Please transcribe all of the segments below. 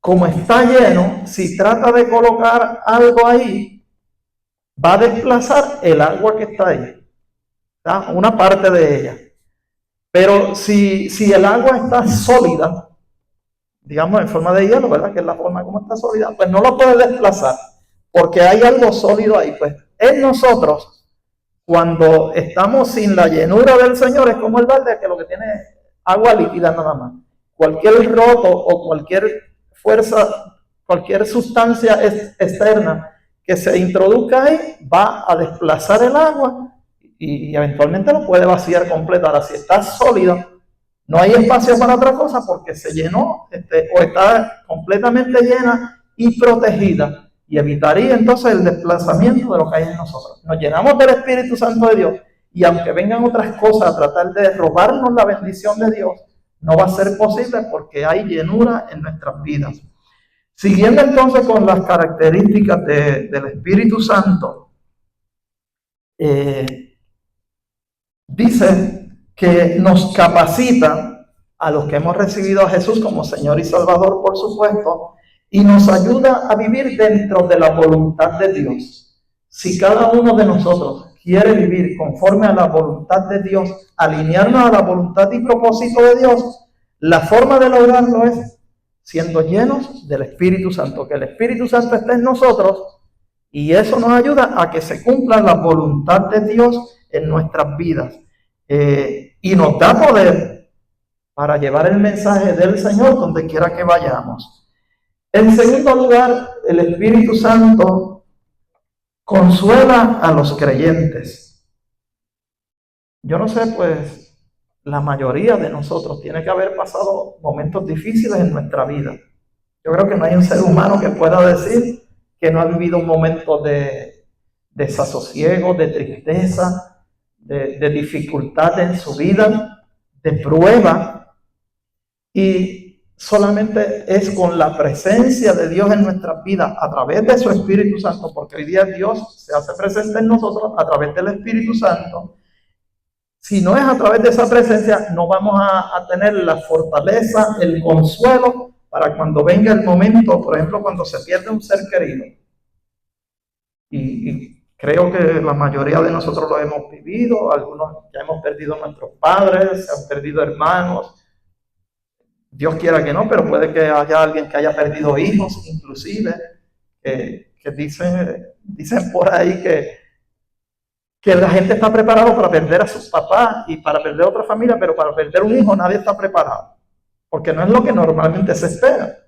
Como está lleno, si trata de colocar algo ahí, va a desplazar el agua que está ahí, ¿tá? Una parte de ella. Pero si el agua está sólida, digamos en forma de hielo, ¿verdad? Que es la forma como está sólida, pues no lo puede desplazar, porque hay algo sólido ahí. Pues en nosotros, cuando estamos sin la llenura del Señor, es como el balde que lo que tiene es agua líquida nada más. Cualquier roto o cualquier fuerza, cualquier sustancia externa que se introduzca ahí, va a desplazar el agua y eventualmente lo puede vaciar completo. Ahora, si está sólido, no hay espacio para otra cosa porque se llenó o está completamente llena y protegida, y evitaría entonces el desplazamiento de lo que hay en nosotros. Nos llenamos del Espíritu Santo de Dios, y aunque vengan otras cosas a tratar de robarnos la bendición de Dios, no va a ser posible porque hay llenura en nuestras vidas. Siguiendo entonces con las características del Espíritu Santo, dice que nos capacita a los que hemos recibido a Jesús como Señor y Salvador, por supuesto, y nos ayuda a vivir dentro de la voluntad de Dios. Si cada uno de nosotros quiere vivir conforme a la voluntad de Dios, alinearnos a la voluntad y propósito de Dios, la forma de lograrlo es siendo llenos del Espíritu Santo, que el Espíritu Santo esté en nosotros, y eso nos ayuda a que se cumpla la voluntad de Dios en nuestras vidas. Y nos da poder para llevar el mensaje del Señor donde quiera que vayamos. En segundo lugar, el Espíritu Santo consuela a los creyentes. Yo no sé, pues la mayoría de nosotros tiene que haber pasado momentos difíciles en nuestra vida. Yo creo que no hay un ser humano que pueda decir que no ha vivido un momento de desasosiego, de tristeza, de dificultad en su vida, de prueba, y solamente es con la presencia de Dios en nuestras vidas a través de su Espíritu Santo, porque hoy día Dios se hace presente en nosotros a través del Espíritu Santo. Si no es a través de esa presencia, no vamos a tener la fortaleza, el consuelo para cuando venga el momento, por ejemplo, cuando se pierde un ser querido. Y creo que la mayoría de nosotros lo hemos vivido, algunos ya hemos perdido a nuestros padres, se han perdido hermanos, Dios quiera que no, pero puede que haya alguien que haya perdido hijos, inclusive, que dicen por ahí que la gente está preparada para perder a sus papás y para perder a otra familia, pero para perder un hijo nadie está preparado, porque no es lo que normalmente se espera.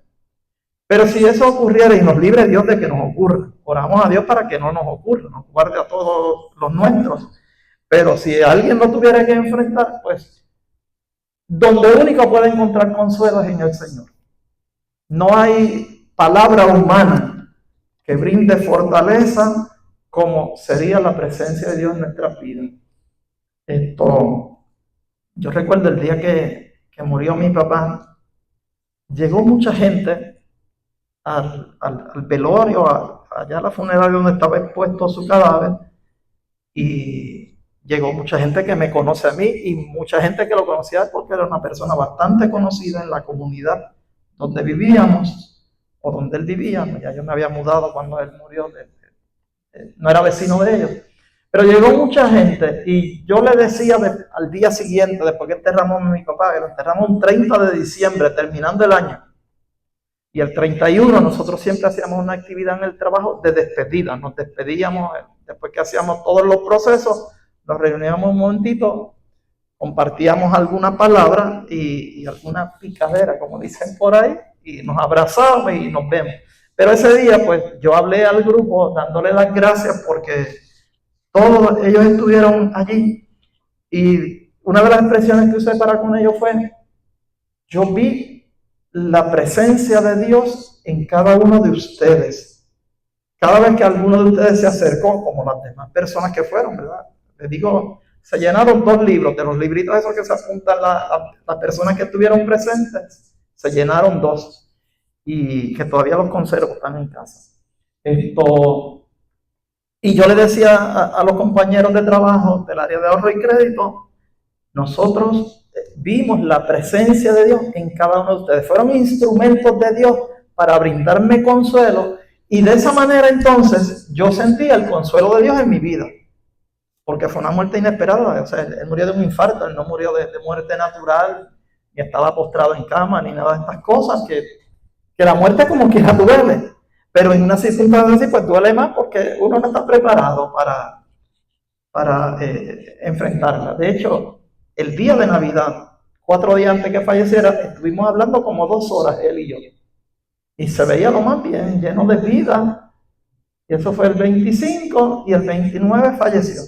Pero si eso ocurriera, y nos libre Dios de que nos ocurra, oramos a Dios para que no nos ocurra, nos guarde a todos los nuestros. Pero si alguien lo tuviera que enfrentar, pues donde único puede encontrar consuelo es en el Señor. No hay palabra humana que brinde fortaleza como sería la presencia de Dios en nuestras vidas. Yo recuerdo el día que murió mi papá, llegó mucha gente al velorio, allá a la funeraria donde estaba expuesto su cadáver, y llegó mucha gente que me conoce a mí y mucha gente que lo conocía porque era una persona bastante conocida en la comunidad donde vivíamos o donde él vivía. Ya yo me había mudado cuando él murió, no era vecino de ellos, pero llegó mucha gente, y yo le decía al día siguiente, después que enterramos a mi papá, que lo enterramos el 30 de diciembre, terminando el año, y el 31 nosotros siempre hacíamos una actividad en el trabajo de despedida. Nos despedíamos después que hacíamos todos los procesos, nos reuníamos un momentito, compartíamos alguna palabra y alguna picadera, como dicen por ahí, y nos abrazábamos y nos vemos. Pero ese día, pues, yo hablé al grupo dándole las gracias porque todos ellos estuvieron allí, y una de las expresiones que usé para con ellos fue: yo vi la presencia de Dios en cada uno de ustedes. Cada vez que alguno de ustedes se acercó, como las demás personas que fueron, ¿verdad? Les digo, se llenaron 2 libros, de los libritos esos que se apuntan las personas que estuvieron presentes, se llenaron 2, y que todavía los conservo, están en casa. Y yo le decía a los compañeros de trabajo del área de ahorro y crédito, nosotros vimos la presencia de Dios en cada uno de ustedes. Fueron instrumentos de Dios para brindarme consuelo, y de esa manera entonces yo sentía el consuelo de Dios en mi vida, porque fue una muerte inesperada. O sea, él murió de un infarto, él no murió de muerte natural, ni estaba postrado en cama, ni nada de estas cosas, que la muerte como quiera duele, pero en una circunstancia así pues duele más porque uno no está preparado para enfrentarla. De hecho, el día de Navidad, 4 días antes que falleciera, estuvimos hablando como 2 horas, él y yo. Y se veía lo más bien, lleno de vida. Y eso fue el 25, y el 29 falleció.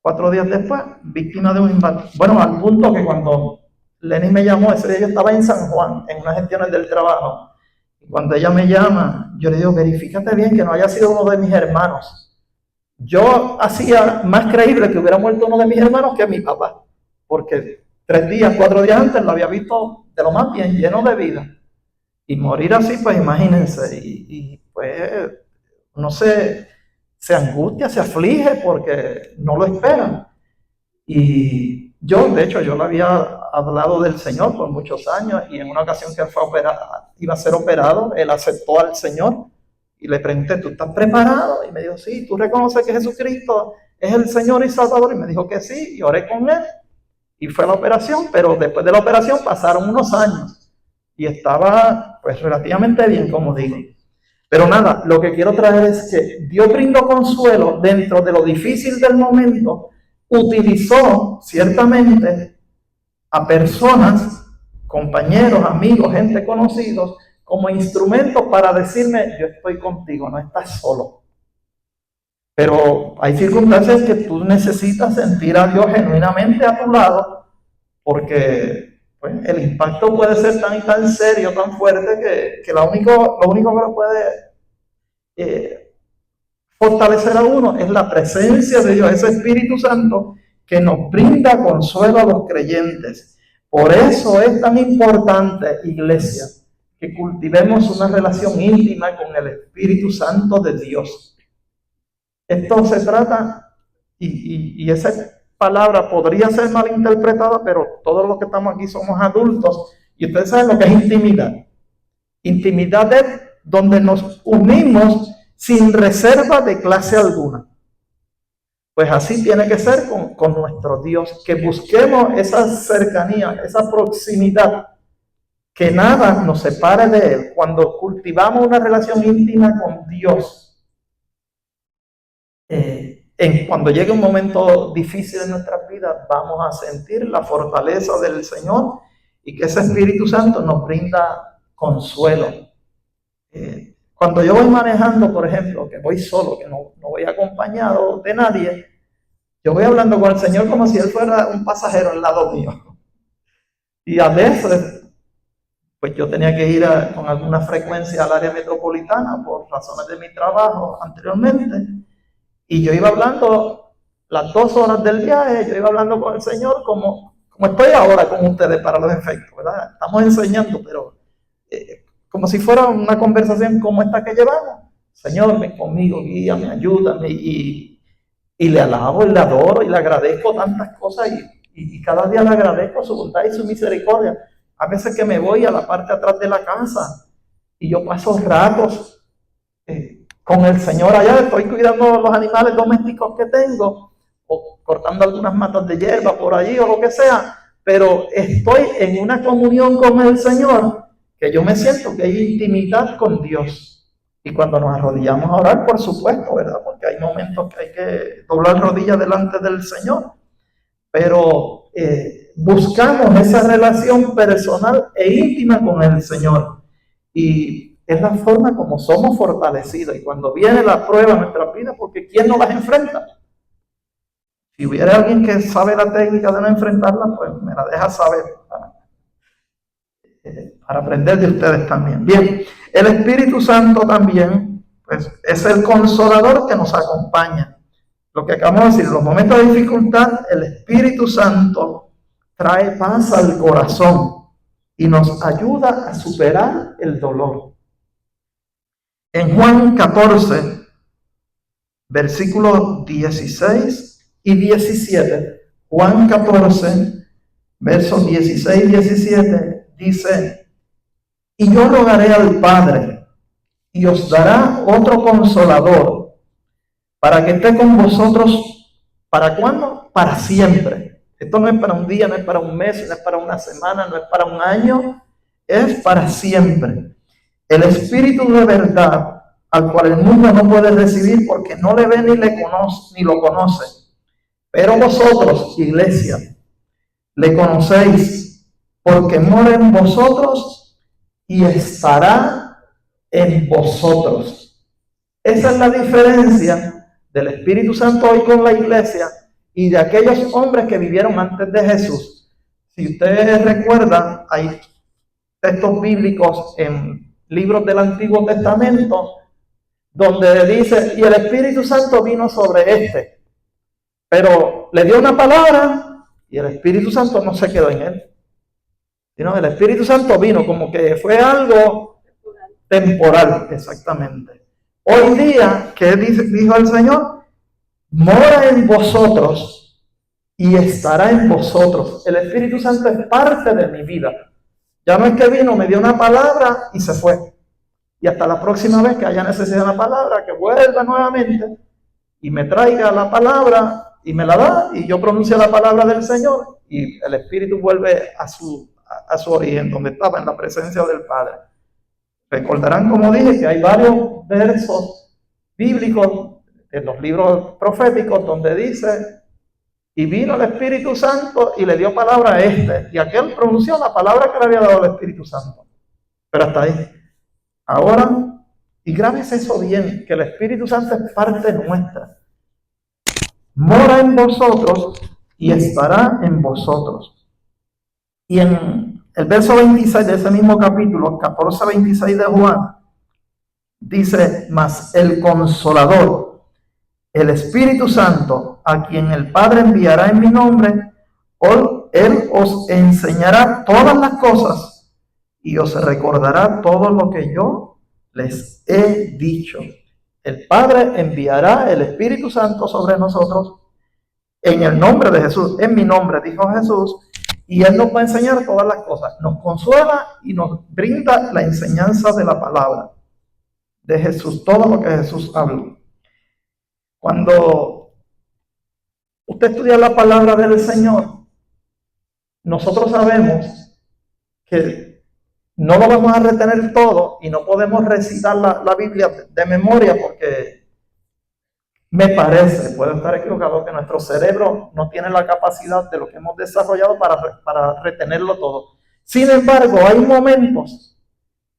4 días después, víctima de un infarto. Bueno, al punto que cuando Lenny me llamó, ese día yo estaba en San Juan, en unas gestiones del trabajo. Y cuando ella me llama, yo le digo, verifícate bien que no haya sido uno de mis hermanos. Yo hacía más creíble que hubiera muerto uno de mis hermanos que mi papá, porque 3 días, 4 días antes lo había visto de lo más bien, lleno de vida. Y morir así, pues imagínense, y pues no sé, se angustia, se aflige porque no lo esperan. Y yo, de hecho, yo le había hablado del Señor por muchos años, y en una ocasión que él fue iba a ser operado, él aceptó al Señor, y le pregunté, ¿tú estás preparado? Y me dijo, sí. ¿Tú reconoces que Jesucristo es el Señor y Salvador? Y me dijo que sí, y oré con él, y fue a la operación. Pero después de la operación pasaron unos años, y estaba pues relativamente bien, como digo. Pero nada, lo que quiero traer es que Dios brindó consuelo dentro de lo difícil del momento. Utilizó ciertamente a personas, compañeros, amigos, gente conocidos, como instrumentos para decirme, yo estoy contigo, no estás solo. Pero hay circunstancias que tú necesitas sentir a Dios genuinamente a tu lado, porque pues, el impacto puede ser tan serio, tan fuerte, que lo único que lo puede fortalecer a uno es la presencia de Dios, ese Espíritu Santo que nos brinda consuelo a los creyentes. Por eso es tan importante, iglesia, que cultivemos una relación íntima con el Espíritu Santo de Dios. Esto se trata, y esa palabra podría ser malinterpretada, pero todos los que estamos aquí somos adultos, y ustedes saben lo que es intimidad. Intimidad es donde nos unimos sin reserva de clase alguna. Pues así tiene que ser con nuestro Dios, que busquemos esa cercanía, esa proximidad, que nada nos separe de Él. Cuando cultivamos una relación íntima con Dios, cuando llegue un momento difícil en nuestras vidas, vamos a sentir la fortaleza del Señor, y que ese Espíritu Santo nos brinda consuelo. Cuando yo voy manejando, por ejemplo, que voy solo, que no voy acompañado de nadie, yo voy hablando con el Señor como si Él fuera un pasajero al lado mío. Y a veces, pues yo tenía que ir con alguna frecuencia al área metropolitana por razones de mi trabajo anteriormente, y yo iba hablando las 2 horas del viaje, yo iba hablando con el Señor como estoy ahora con ustedes para los efectos, ¿verdad? Estamos enseñando, pero como si fuera una conversación como esta que llevamos. Señor, ven conmigo, guíame, ayúdame, y le alabo, y le adoro, y le agradezco tantas cosas, y cada día le agradezco su bondad y su misericordia. A veces que me voy a la parte de atrás de la casa, y yo paso ratos con el Señor allá, estoy cuidando los animales domésticos que tengo, o cortando algunas matas de hierba por allí, o lo que sea, pero estoy en una comunión con el Señor, que yo me siento que hay intimidad con Dios. Y cuando nos arrodillamos a orar, por supuesto, ¿verdad? Porque hay momentos que hay que doblar rodillas delante del Señor. Pero buscamos esa relación personal e íntima con el Señor. Y es la forma como somos fortalecidos. Y cuando viene la prueba en nuestra vida, porque ¿quién no las enfrenta? Si hubiera alguien que sabe la técnica de no enfrentarla, pues me la deja saber para aprender de ustedes también. Bien, el Espíritu Santo también, pues, es el consolador que nos acompaña. Lo que acabamos de decir, en los momentos de dificultad, el Espíritu Santo trae paz al corazón y nos ayuda a superar el dolor. En Juan 14, versículos 16 y 17, Juan 14, versos 16 y 17, dice: y yo rogaré al Padre, y os dará otro consolador, para que esté con vosotros. ¿Para cuándo? Para siempre. Esto no es para un día, no es para un mes, no es para una semana, no es para un año, es para siempre. El Espíritu de verdad, al cual el mundo no puede recibir porque no le ve ni le conoce, ni lo conoce. Pero vosotros, iglesia, le conocéis, porque mora en vosotros y estará en vosotros. Esa es la diferencia del Espíritu Santo hoy con la iglesia y de aquellos hombres que vivieron antes de Jesús. Si ustedes recuerdan, hay textos bíblicos en libros del Antiguo Testamento donde dice: y el Espíritu Santo vino sobre este, pero le dio una palabra y el Espíritu Santo no se quedó en él, sino el Espíritu Santo vino como que fue algo temporal, exactamente. Hoy día, ¿qué dijo el Señor? Mora en vosotros y estará en vosotros. El Espíritu Santo es parte de mi vida. Ya no es que vino, me dio una palabra y se fue. Y hasta la próxima vez que haya necesidad de una palabra, que vuelva nuevamente y me traiga la palabra y me la da, y yo pronuncio la palabra del Señor y el Espíritu vuelve a su origen, donde estaba, en la presencia del Padre. Recordarán, como dije, que hay varios versos bíblicos en los libros proféticos donde dice: y vino el Espíritu Santo y le dio palabra a este, y aquel pronunció la palabra que le había dado el Espíritu Santo. Pero hasta ahí. Ahora, y grábese eso bien, que el Espíritu Santo es parte nuestra. Mora en vosotros y estará en vosotros. Y en el verso 26 de ese mismo capítulo, 14:26 de Juan, dice: mas el Consolador, el Espíritu Santo, a quien el Padre enviará en mi nombre, Él os enseñará todas las cosas y os recordará todo lo que yo les he dicho. El Padre enviará el Espíritu Santo sobre nosotros en el nombre de Jesús, en mi nombre, dijo Jesús, y Él nos va a enseñar todas las cosas. Nos consuela y nos brinda la enseñanza de la palabra de Jesús, todo lo que Jesús habló. Cuando usted estudia la palabra del Señor, nosotros sabemos que no lo vamos a retener todo y no podemos recitar la Biblia de memoria, porque me parece, puedo estar equivocado, que nuestro cerebro no tiene la capacidad de lo que hemos desarrollado para retenerlo todo. Sin embargo, hay momentos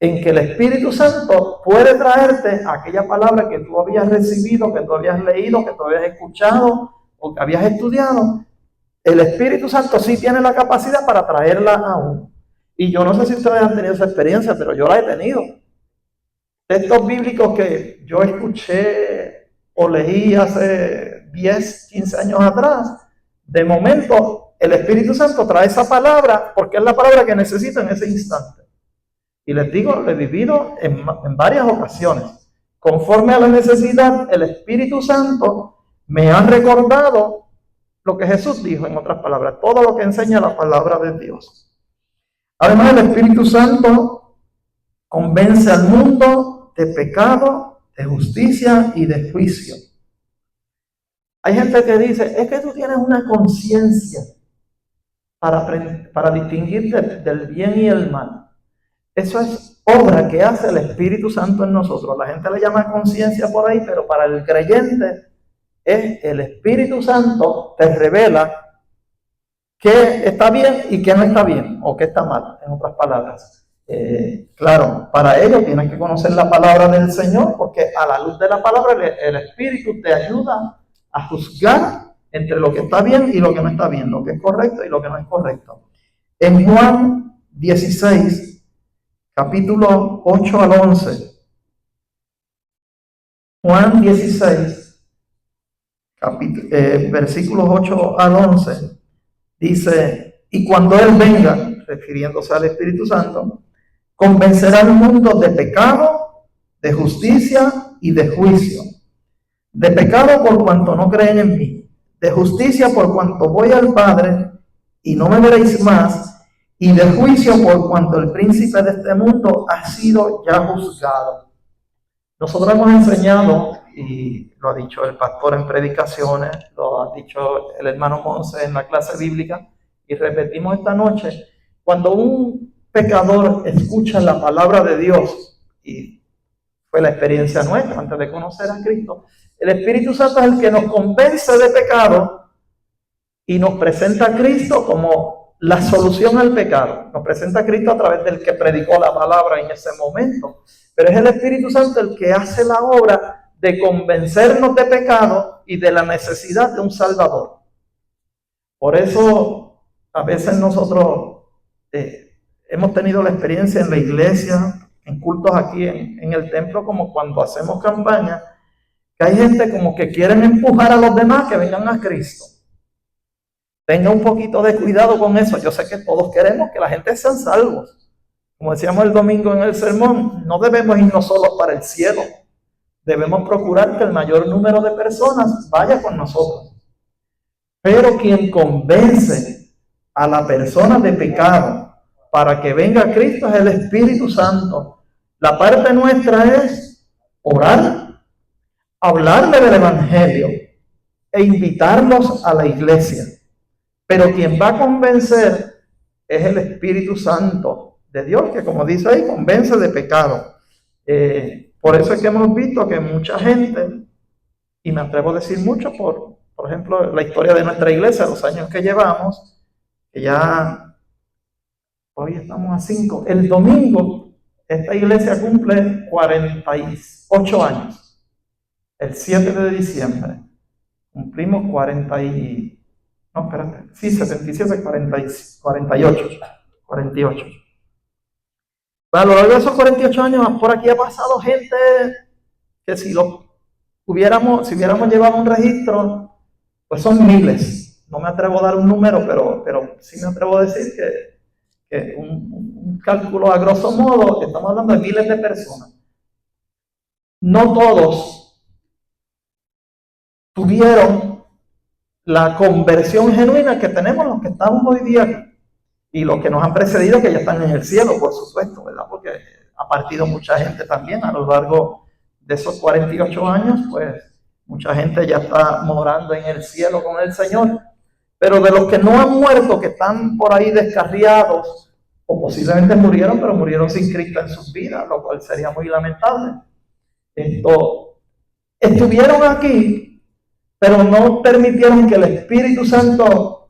en que el Espíritu Santo puede traerte aquella palabra que tú habías recibido, que tú habías leído, que tú habías escuchado o que habías estudiado. El Espíritu Santo sí tiene la capacidad para traerla aún. Y yo no sé si ustedes han tenido esa experiencia, pero yo la he tenido. Textos bíblicos que yo escuché o leí hace 10, 15 años atrás, de momento el Espíritu Santo trae esa palabra porque es la palabra que necesito en ese instante. Y les digo, lo he vivido en varias ocasiones. Conforme a la necesidad, el Espíritu Santo me ha recordado lo que Jesús dijo, en otras palabras, todo lo que enseña la palabra de Dios. Además, el Espíritu Santo convence al mundo de pecado, de justicia y de juicio. Hay gente que dice: es que tú tienes una conciencia para distinguir del bien y el mal. Eso es obra que hace el Espíritu Santo en nosotros. La gente le llama conciencia por ahí, pero para el creyente es el Espíritu Santo te revela qué está bien y qué no está bien, o qué está mal, en otras palabras. Claro, para ello tienes que conocer la palabra del Señor, porque a la luz de la palabra el Espíritu te ayuda a juzgar entre lo que está bien y lo que no está bien, lo que es correcto y lo que no es correcto. En Juan 16, capítulo 8 al 11. Juan 16, versículos 8 al 11, dice: y cuando Él venga, refiriéndose al Espíritu Santo, convencerá al mundo de pecado, de justicia y de juicio. De pecado por cuanto no creen en mí, de justicia por cuanto voy al Padre y no me veréis más, y de juicio por cuanto el príncipe de este mundo ha sido ya juzgado. Nosotros hemos enseñado, y lo ha dicho el pastor en predicaciones, lo ha dicho el hermano Monse en la clase bíblica, y repetimos esta noche, cuando un pecador escucha la palabra de Dios, y fue la experiencia nuestra antes de conocer a Cristo, el Espíritu Santo es el que nos convence de pecado y nos presenta a Cristo como la solución al pecado. Nos presenta a Cristo a través del que predicó la palabra en ese momento. Pero es el Espíritu Santo el que hace la obra de convencernos de pecado y de la necesidad de un Salvador. Por eso a veces nosotros hemos tenido la experiencia en la iglesia, en cultos aquí en el templo, como cuando hacemos campaña, que hay gente como que quieren empujar a los demás que vengan a Cristo. Tenga un poquito de cuidado con eso. Yo sé que todos queremos que la gente sean salvos. Como decíamos el domingo en el sermón, no debemos irnos solos para el cielo. Debemos procurar que el mayor número de personas vaya con nosotros. Pero quien convence a la persona de pecado para que venga a Cristo es el Espíritu Santo. La parte nuestra es orar, hablarle del Evangelio e invitarlos a la iglesia. Pero quien va a convencer es el Espíritu Santo de Dios, que como dice ahí, convence de pecado. Por eso es que hemos visto que mucha gente, y me atrevo a decir mucho por ejemplo, la historia de nuestra iglesia, los años que llevamos, que ya hoy estamos a 5. El domingo, esta iglesia cumple 48 años. El 7 de diciembre cumplimos 77, 48. A lo largo de esos 48 años, por aquí ha pasado gente que si hubiéramos llevado un registro, pues son miles. No me atrevo a dar un número, pero sí me atrevo a decir que un cálculo a grosso modo, que estamos hablando de miles de personas. No todos tuvieron la conversión genuina que tenemos los que estamos hoy día aquí. Y los que nos han precedido, que ya están en el cielo, por supuesto, ¿verdad? Porque ha partido mucha gente también a lo largo de esos 48 años, pues mucha gente ya está morando en el cielo con el Señor. Pero de los que no han muerto, que están por ahí descarriados, o posiblemente murieron, pero murieron sin Cristo en sus vidas, lo cual sería muy lamentable. Estuvieron aquí, pero no permitieron que el Espíritu Santo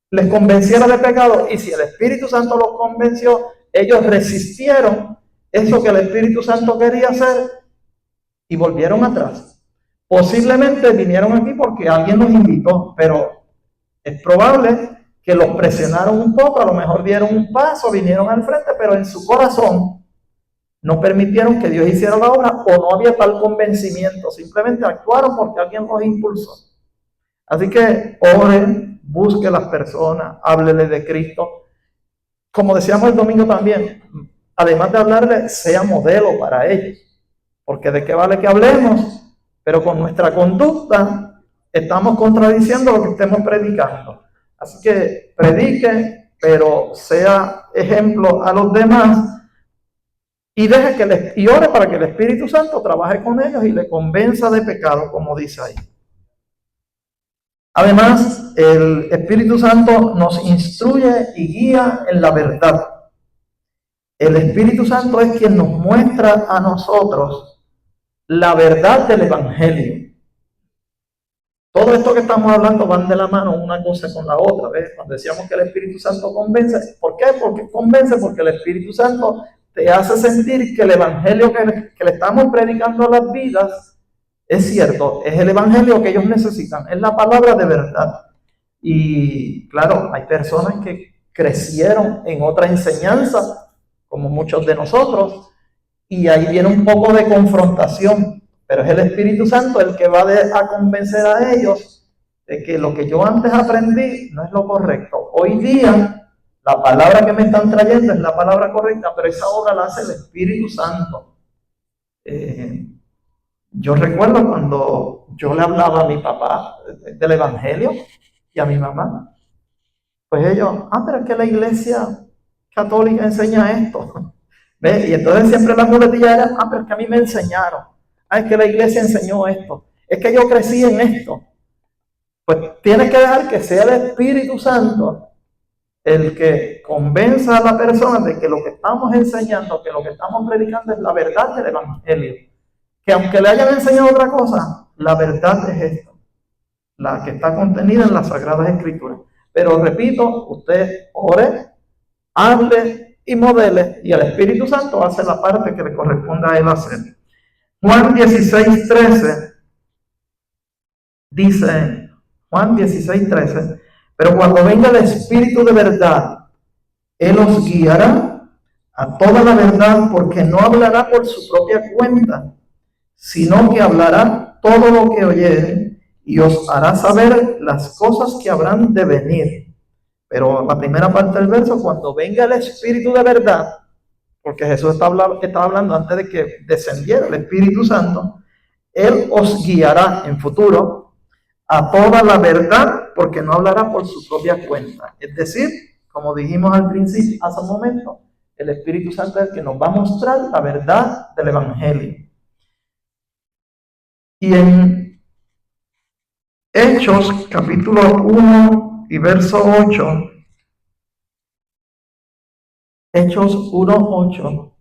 les convenciera de pecado, y si el Espíritu Santo los convenció, ellos resistieron eso que el Espíritu Santo quería hacer y volvieron atrás. Posiblemente vinieron aquí porque alguien los invitó, pero es probable que los presionaron un poco, a lo mejor dieron un paso, vinieron al frente, pero en su corazón no permitieron que Dios hiciera la obra, o no había tal convencimiento, simplemente actuaron porque alguien los impulsó. Así que oren, busque a las personas, háblele de Cristo. Como decíamos el domingo también, además de hablarle, sea modelo para ellos. Porque de qué vale que hablemos, pero con nuestra conducta estamos contradiciendo lo que estemos predicando. Así que predique, pero sea ejemplo a los demás, y y ore para que el Espíritu Santo trabaje con ellos y le convenza de pecado, como dice ahí. Además, el Espíritu Santo nos instruye y guía en la verdad. El Espíritu Santo es quien nos muestra a nosotros la verdad del Evangelio. Todo esto que estamos hablando van de la mano una cosa con la otra, ¿ves? Cuando decíamos que el Espíritu Santo convence, ¿por qué? Porque convence, porque el Espíritu Santo te hace sentir que el Evangelio que le estamos predicando a las vidas es cierto, es el Evangelio que ellos necesitan, es la palabra de verdad. Y claro, hay personas que crecieron en otra enseñanza, como muchos de nosotros, y ahí viene un poco de confrontación, pero es el Espíritu Santo el que va a convencer a ellos de que lo que yo antes aprendí no es lo correcto. Hoy día, la palabra que me están trayendo es la palabra correcta, pero esa obra la hace el Espíritu Santo. Yo recuerdo cuando yo le hablaba a mi papá del Evangelio y a mi mamá, Pues ellos, pero es que la iglesia católica enseña esto. ¿Ves? Y entonces siempre la muletilla era, pero es que a mí me enseñaron. Es que la iglesia enseñó esto. Es que yo crecí en esto. Pues tienes que dejar que sea el Espíritu Santo el que convenza a la persona de que lo que estamos enseñando, que lo que estamos predicando es la verdad del Evangelio. Que aunque le hayan enseñado otra cosa, la verdad es esto, la que está contenida en las Sagradas Escrituras. Pero repito, usted ore, hable y modele, y el Espíritu Santo hace la parte que le corresponde a él hacer. Juan 16:13 dice, Juan 16:13, pero cuando venga el Espíritu de verdad, Él os guiará a toda la verdad, porque no hablará por su propia cuenta, sino que hablará todo lo que oyere y os hará saber las cosas que habrán de venir. Pero la primera parte del verso, cuando venga el Espíritu de verdad, porque Jesús estaba hablando antes de que descendiera el Espíritu Santo, Él os guiará en futuro a toda la verdad, porque no hablará por su propia cuenta. Es decir, como dijimos al principio, hace un momento, el Espíritu Santo es el que nos va a mostrar la verdad del Evangelio. Y en Hechos, capítulo 1 y verso 8, Hechos 1:8,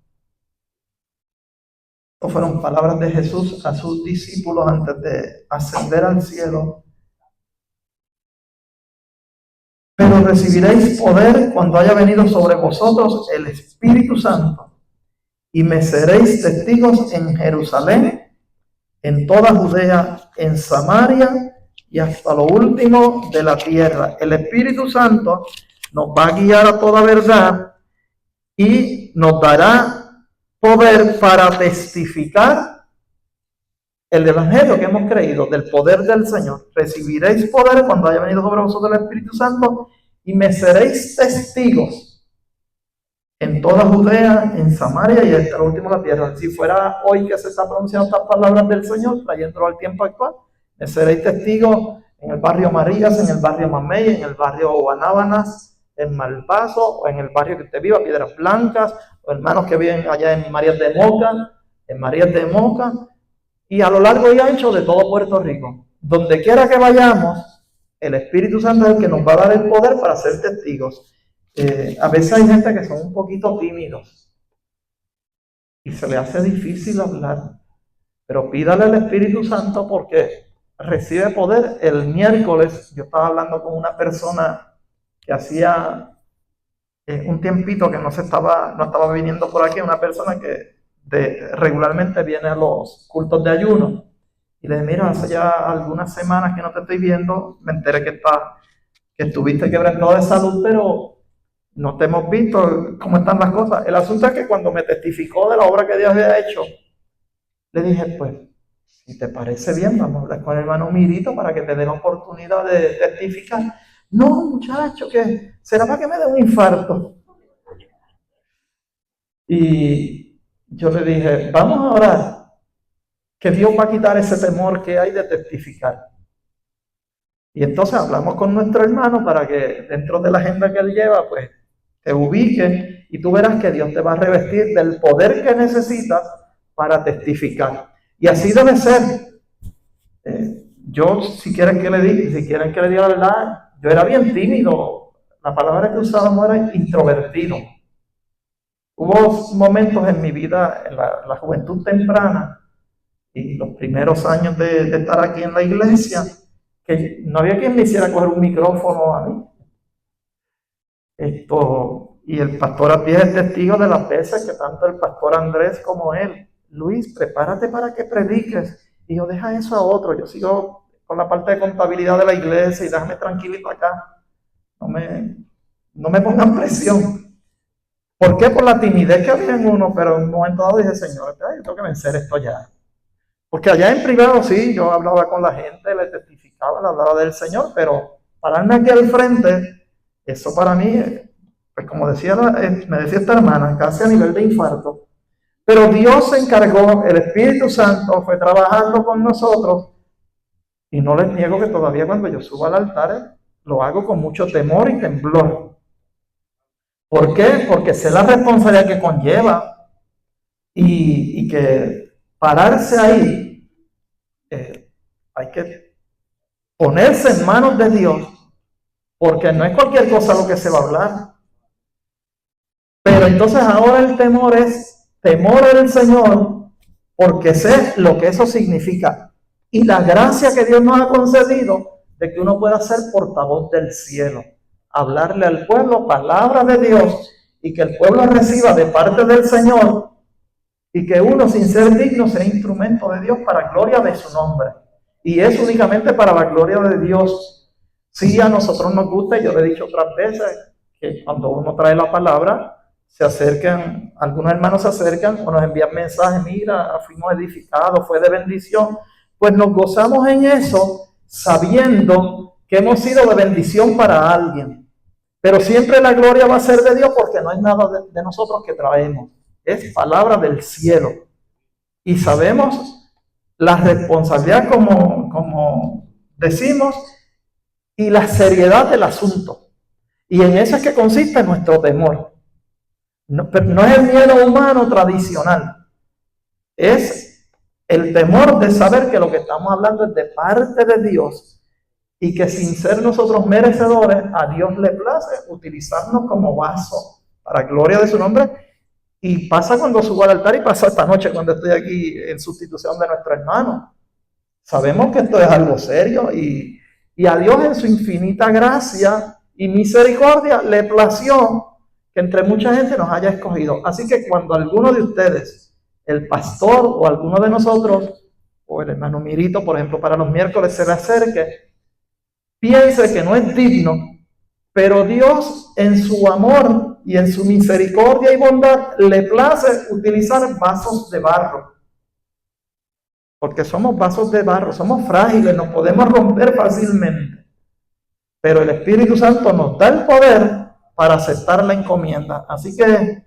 estas fueron palabras de Jesús a sus discípulos antes de ascender al cielo. Pero recibiréis poder cuando haya venido sobre vosotros el Espíritu Santo, y me seréis testigos en Jerusalén, en toda Judea, en Samaria y hasta lo último de la tierra. El Espíritu Santo nos va a guiar a toda verdad y nos dará poder para testificar el Evangelio que hemos creído, del poder del Señor. Recibiréis poder cuando haya venido sobre vosotros el Espíritu Santo, y me seréis testigos en toda Judea, en Samaria y hasta lo último de la tierra. Si fuera hoy que se está pronunciando estas palabras del Señor, trayéndolo al tiempo actual, me seréis testigos en el barrio Marías, en el barrio Mamey, en el barrio Guanábanas, en Malpaso, o en el barrio que usted viva, Piedras Blancas, o hermanos que viven allá en Marías de Moca, y a lo largo y ancho de todo Puerto Rico. Donde quiera que vayamos, el Espíritu Santo es el que nos va a dar el poder para ser testigos. A veces hay gente que son un poquito tímidos y se le hace difícil hablar, pero pídale al Espíritu Santo porque recibe poder. El miércoles yo estaba hablando con una persona que hacía un tiempito que no estaba viniendo por aquí, una persona que regularmente viene a los cultos de ayuno, y le dije, mira, hace ya algunas semanas que no te estoy viendo, me enteré que estuviste quebrantado de salud, pero no te hemos visto. ¿Cómo están las cosas? El asunto es que cuando me testificó de la obra que Dios había hecho, le dije, pues, si te parece bien, vamos a hablar con el hermano Mirito para que te dé la oportunidad de testificar. No, muchacho, que será para que me dé un infarto. Y yo le dije, vamos a orar, que Dios va a quitar ese temor que hay de testificar. Y entonces hablamos con nuestro hermano para que dentro de la agenda que él lleva, pues te ubique y tú verás que Dios te va a revestir del poder que necesitas para testificar. Y así debe ser. Yo, si quieren que le diga la verdad, yo era bien tímido. La palabra que usábamos era introvertido. Hubo momentos en mi vida, en la juventud temprana y los primeros años de estar aquí en la iglesia, que no había quien me hiciera coger un micrófono a mí. Y el pastor Abdi es testigo de las veces que tanto el pastor Andrés como él, Luis, prepárate para que prediques. Y yo, deja eso a otro, yo sigo con la parte de contabilidad de la iglesia y déjame tranquilito acá. No me pongan presión. ¿Por qué? Por la timidez que había en uno, pero en un momento dado dije, Señor, yo tengo que vencer esto ya. Porque allá en privado sí, yo hablaba con la gente, le testificaba, le hablaba del Señor, pero pararme aquí al frente, eso para mí, pues como me decía esta hermana, casi a nivel de infarto. Pero Dios se encargó, el Espíritu Santo fue trabajando con nosotros, y no les niego que todavía cuando yo subo al altar, lo hago con mucho temor y temblor. ¿Por qué? Porque sé la responsabilidad que conlleva y que pararse ahí, hay que ponerse en manos de Dios, porque no es cualquier cosa lo que se va a hablar. Pero entonces ahora el temor es temor al Señor, porque sé lo que eso significa. Y la gracia que Dios nos ha concedido de que uno pueda ser portavoz del cielo, hablarle al pueblo palabra de Dios y que el pueblo reciba de parte del Señor y que uno sin ser digno sea instrumento de Dios para gloria de su nombre. Y es únicamente para la gloria de Dios. Sí, a nosotros nos gusta, y yo lo he dicho otras veces, que cuando uno trae la palabra, se acercan, algunos hermanos se acercan o nos envían mensajes, mira, fuimos edificados, fue de bendición. Pues nos gozamos en eso, sabiendo que hemos sido de bendición para alguien. Pero siempre la gloria va a ser de Dios, porque no es nada de nosotros que traemos, es palabra del cielo. Y sabemos la responsabilidad, como decimos, y la seriedad del asunto. Y en eso es que consiste nuestro temor. No es el miedo humano tradicional, es el temor de saber que lo que estamos hablando es de parte de Dios y que sin ser nosotros merecedores, a Dios le place utilizarnos como vaso para gloria de su nombre. Y pasa cuando subo al altar y pasa esta noche cuando estoy aquí en sustitución de nuestro hermano. Sabemos que esto es algo serio y a Dios en su infinita gracia y misericordia le plació que entre mucha gente nos haya escogido. Así que cuando alguno de ustedes, el pastor o alguno de nosotros, o el hermano Mirito, por ejemplo, para los miércoles se le acerque, piense que no es digno, pero Dios en su amor y en su misericordia y bondad le place utilizar vasos de barro. Porque somos vasos de barro, somos frágiles, nos podemos romper fácilmente. Pero el Espíritu Santo nos da el poder para aceptar la encomienda. Así que,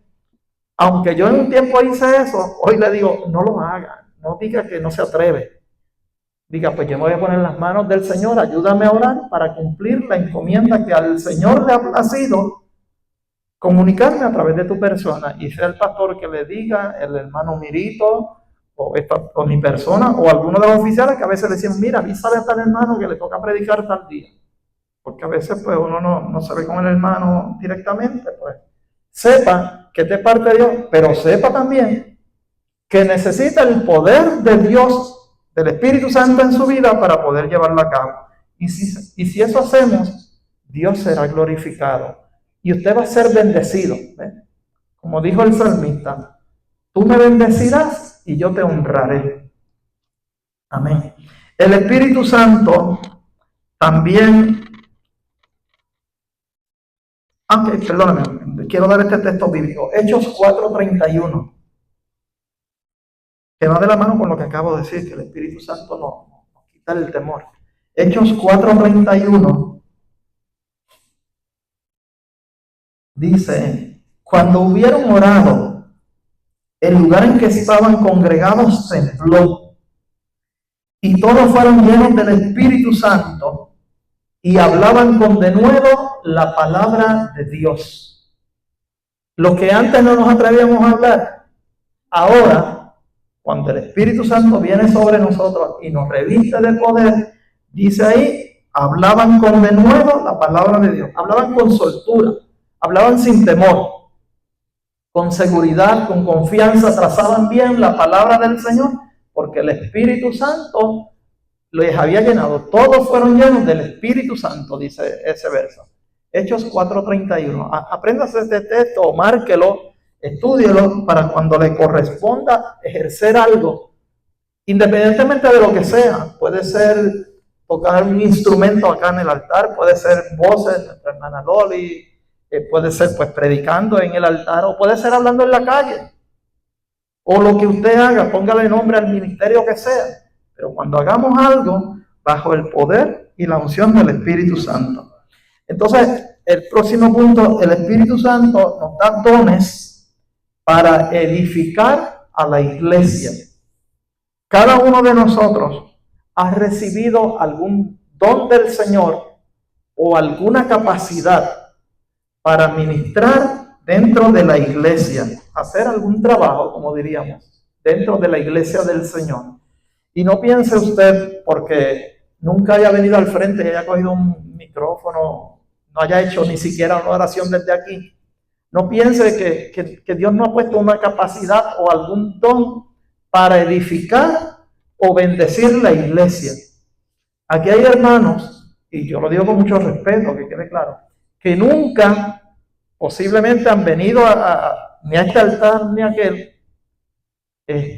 aunque yo en un tiempo hice eso, hoy le digo, no lo haga, no diga que no se atreve. Diga, pues yo me voy a poner en las manos del Señor, ayúdame a orar para cumplir la encomienda que al Señor le ha placido comunicarme a través de tu persona. Y sea el pastor que le diga, el hermano Mirito, o mi persona, o alguno de los oficiales que a veces le decían, mira, avísale a tal hermano que le toca predicar tal día. Porque a veces pues uno no se ve con el hermano directamente, pues sepa que es de parte de Dios, pero sepa también que necesita el poder de Dios, del Espíritu Santo en su vida para poder llevarlo a cabo. Y si eso hacemos, Dios será glorificado y usted va a ser bendecido, ¿eh? Como dijo el salmista, tú me bendecirás y yo te honraré. Amén. El Espíritu Santo también, perdóname, quiero dar este texto bíblico, Hechos 4:31, que va de la mano con lo que acabo de decir, que el Espíritu Santo nos quita el temor. Hechos 4:31 dice, cuando hubieron orado, el lugar en que estaban congregados tembló, y todos fueron llenos del Espíritu Santo y hablaban con denuedo la palabra de Dios. Lo que antes no nos atrevíamos a hablar, ahora, cuando el Espíritu Santo viene sobre nosotros y nos reviste de poder, dice ahí, hablaban con denuedo la palabra de Dios, hablaban con soltura, hablaban sin temor, con seguridad, con confianza, trazaban bien la palabra del Señor, porque el Espíritu Santo les había llenado. Todos fueron llenos del Espíritu Santo, dice ese verso. Hechos 4:31. Apréndase este texto o márquelo, estúdielo para cuando le corresponda ejercer algo, independientemente de lo que sea. Puede ser tocar un instrumento acá en el altar, puede ser voces, nuestra hermana Loli, puede ser pues predicando en el altar, o puede ser hablando en la calle, o lo que usted haga, póngale nombre al ministerio que sea, pero cuando hagamos algo bajo el poder y la unción del Espíritu Santo. Entonces, el próximo punto, el Espíritu Santo nos da dones para edificar a la iglesia. Cada uno de nosotros ha recibido algún don del Señor o alguna capacidad para ministrar dentro de la iglesia, hacer algún trabajo, como diríamos, dentro de la iglesia del Señor. Y no piense usted, porque nunca haya venido al frente y haya cogido un micrófono, no haya hecho ni siquiera una oración desde aquí, no piense que Dios no ha puesto una capacidad o algún don para edificar o bendecir la iglesia. Aquí hay hermanos, y yo lo digo con mucho respeto, que quede claro, que nunca posiblemente han venido ni a este altar ni a aquel,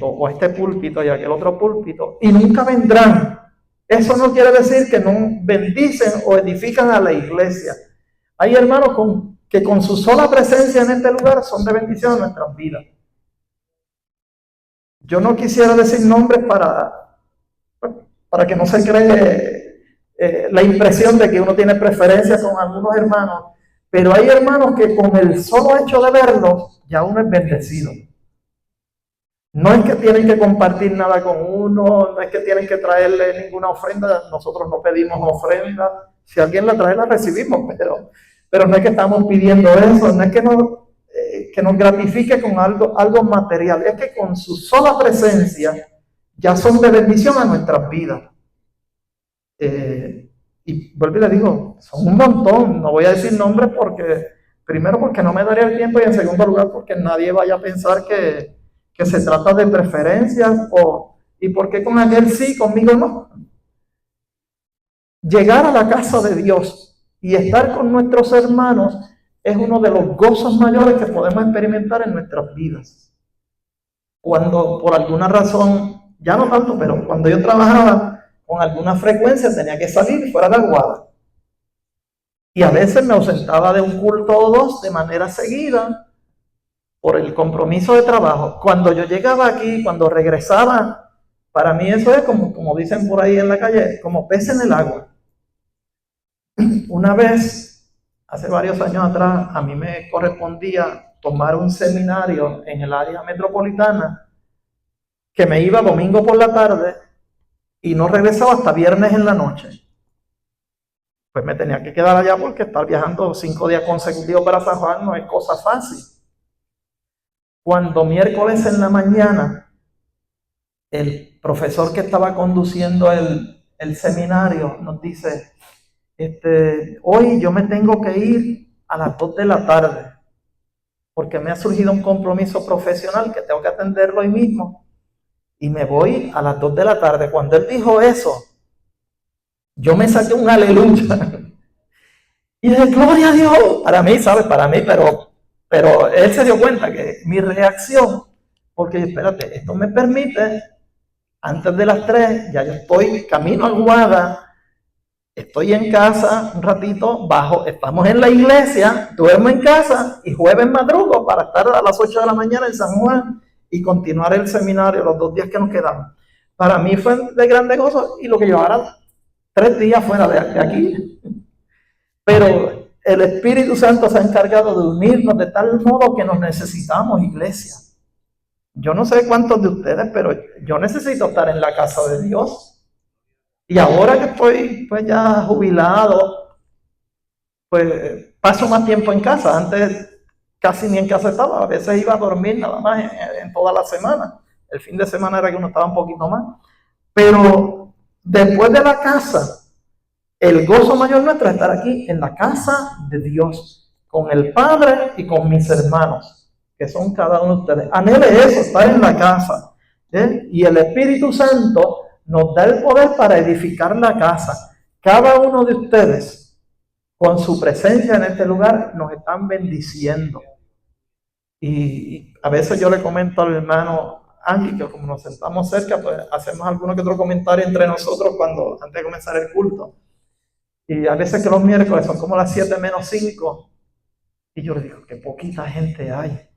o a este púlpito y a aquel otro púlpito, y nunca vendrán. Eso no quiere decir que no bendicen o edifican a la iglesia. Hay hermanos que con su sola presencia en este lugar son de bendición en nuestras vidas. Yo no quisiera decir nombres para que no se cree la impresión de que uno tiene preferencia con algunos hermanos, pero hay hermanos que con el solo hecho de verlos ya uno es bendecido. No es que tienen que compartir nada con uno, no es que tienen que traerle ninguna ofrenda, nosotros no pedimos ofrenda, si alguien la trae la recibimos, pero no es que estamos pidiendo eso, no es que nos gratifique con algo material, es que con su sola presencia ya son de bendición a nuestras vidas. Y vuelvo y le digo, son un montón, no voy a decir nombres primero porque no me daría el tiempo, y en segundo lugar porque nadie vaya a pensar que se trata de preferencias y por qué con aquel sí, conmigo no. Llegar a la casa de Dios y estar con nuestros hermanos es uno de los gozos mayores que podemos experimentar en nuestras vidas. Cuando por alguna razón, ya no tanto, pero cuando yo trabajaba con alguna frecuencia tenía que salir fuera de Aguada. Y a veces me ausentaba de un culto o dos de manera seguida por el compromiso de trabajo. Cuando yo llegaba aquí, cuando regresaba, para mí eso es como dicen por ahí en la calle, como pez en el agua. Una vez, hace varios años atrás, a mí me correspondía tomar un seminario en el área metropolitana que me iba domingo por la tarde y no regresaba hasta viernes en la noche. Pues me tenía que quedar allá porque estar viajando 5 días consecutivos para San Juan no es cosa fácil. Cuando miércoles en la mañana, el profesor que estaba conduciendo el seminario nos dice, hoy yo me tengo que ir a las 2 de la tarde, porque me ha surgido un compromiso profesional que tengo que atenderlo hoy mismo, y me voy a las 2 de la tarde. Cuando él dijo eso, yo me saqué un aleluya, y dije, gloria a Dios, para mí, ¿sabes? Para mí, pero él se dio cuenta que mi reacción, porque espérate, esto me permite, antes de las 3, ya yo estoy camino a Aguada, estoy en casa un ratito, estamos en la iglesia, duermo en casa y jueves madrugo para estar a las 8 de la mañana en San Juan y continuar el seminario los 2 días que nos quedaban. Para mí fue de grande gozo, y lo que llevara 3 días fuera de aquí. Pero el Espíritu Santo se ha encargado de unirnos de tal modo que nos necesitamos, iglesia. Yo no sé cuántos de ustedes, pero yo necesito estar en la casa de Dios. Y ahora que estoy pues ya jubilado, pues paso más tiempo en casa. Antes casi ni en casa estaba, a veces iba a dormir nada más en toda la semana. El fin de semana era que uno estaba un poquito más. Pero después de la casa, el gozo mayor nuestro es estar aquí en la casa de Dios, con el Padre y con mis hermanos, que son cada uno de ustedes. Anhele eso, estar en la casa. Y el Espíritu Santo nos da el poder para edificar la casa. Cada uno de ustedes, con su presencia en este lugar, nos están bendiciendo. Y a veces yo le comento al hermano Ángel, que como nos sentamos cerca, pues hacemos alguno que otro comentario entre nosotros antes de comenzar el culto. Y a veces que los miércoles son como las 7 menos 5, y yo le digo, qué poquita gente hay.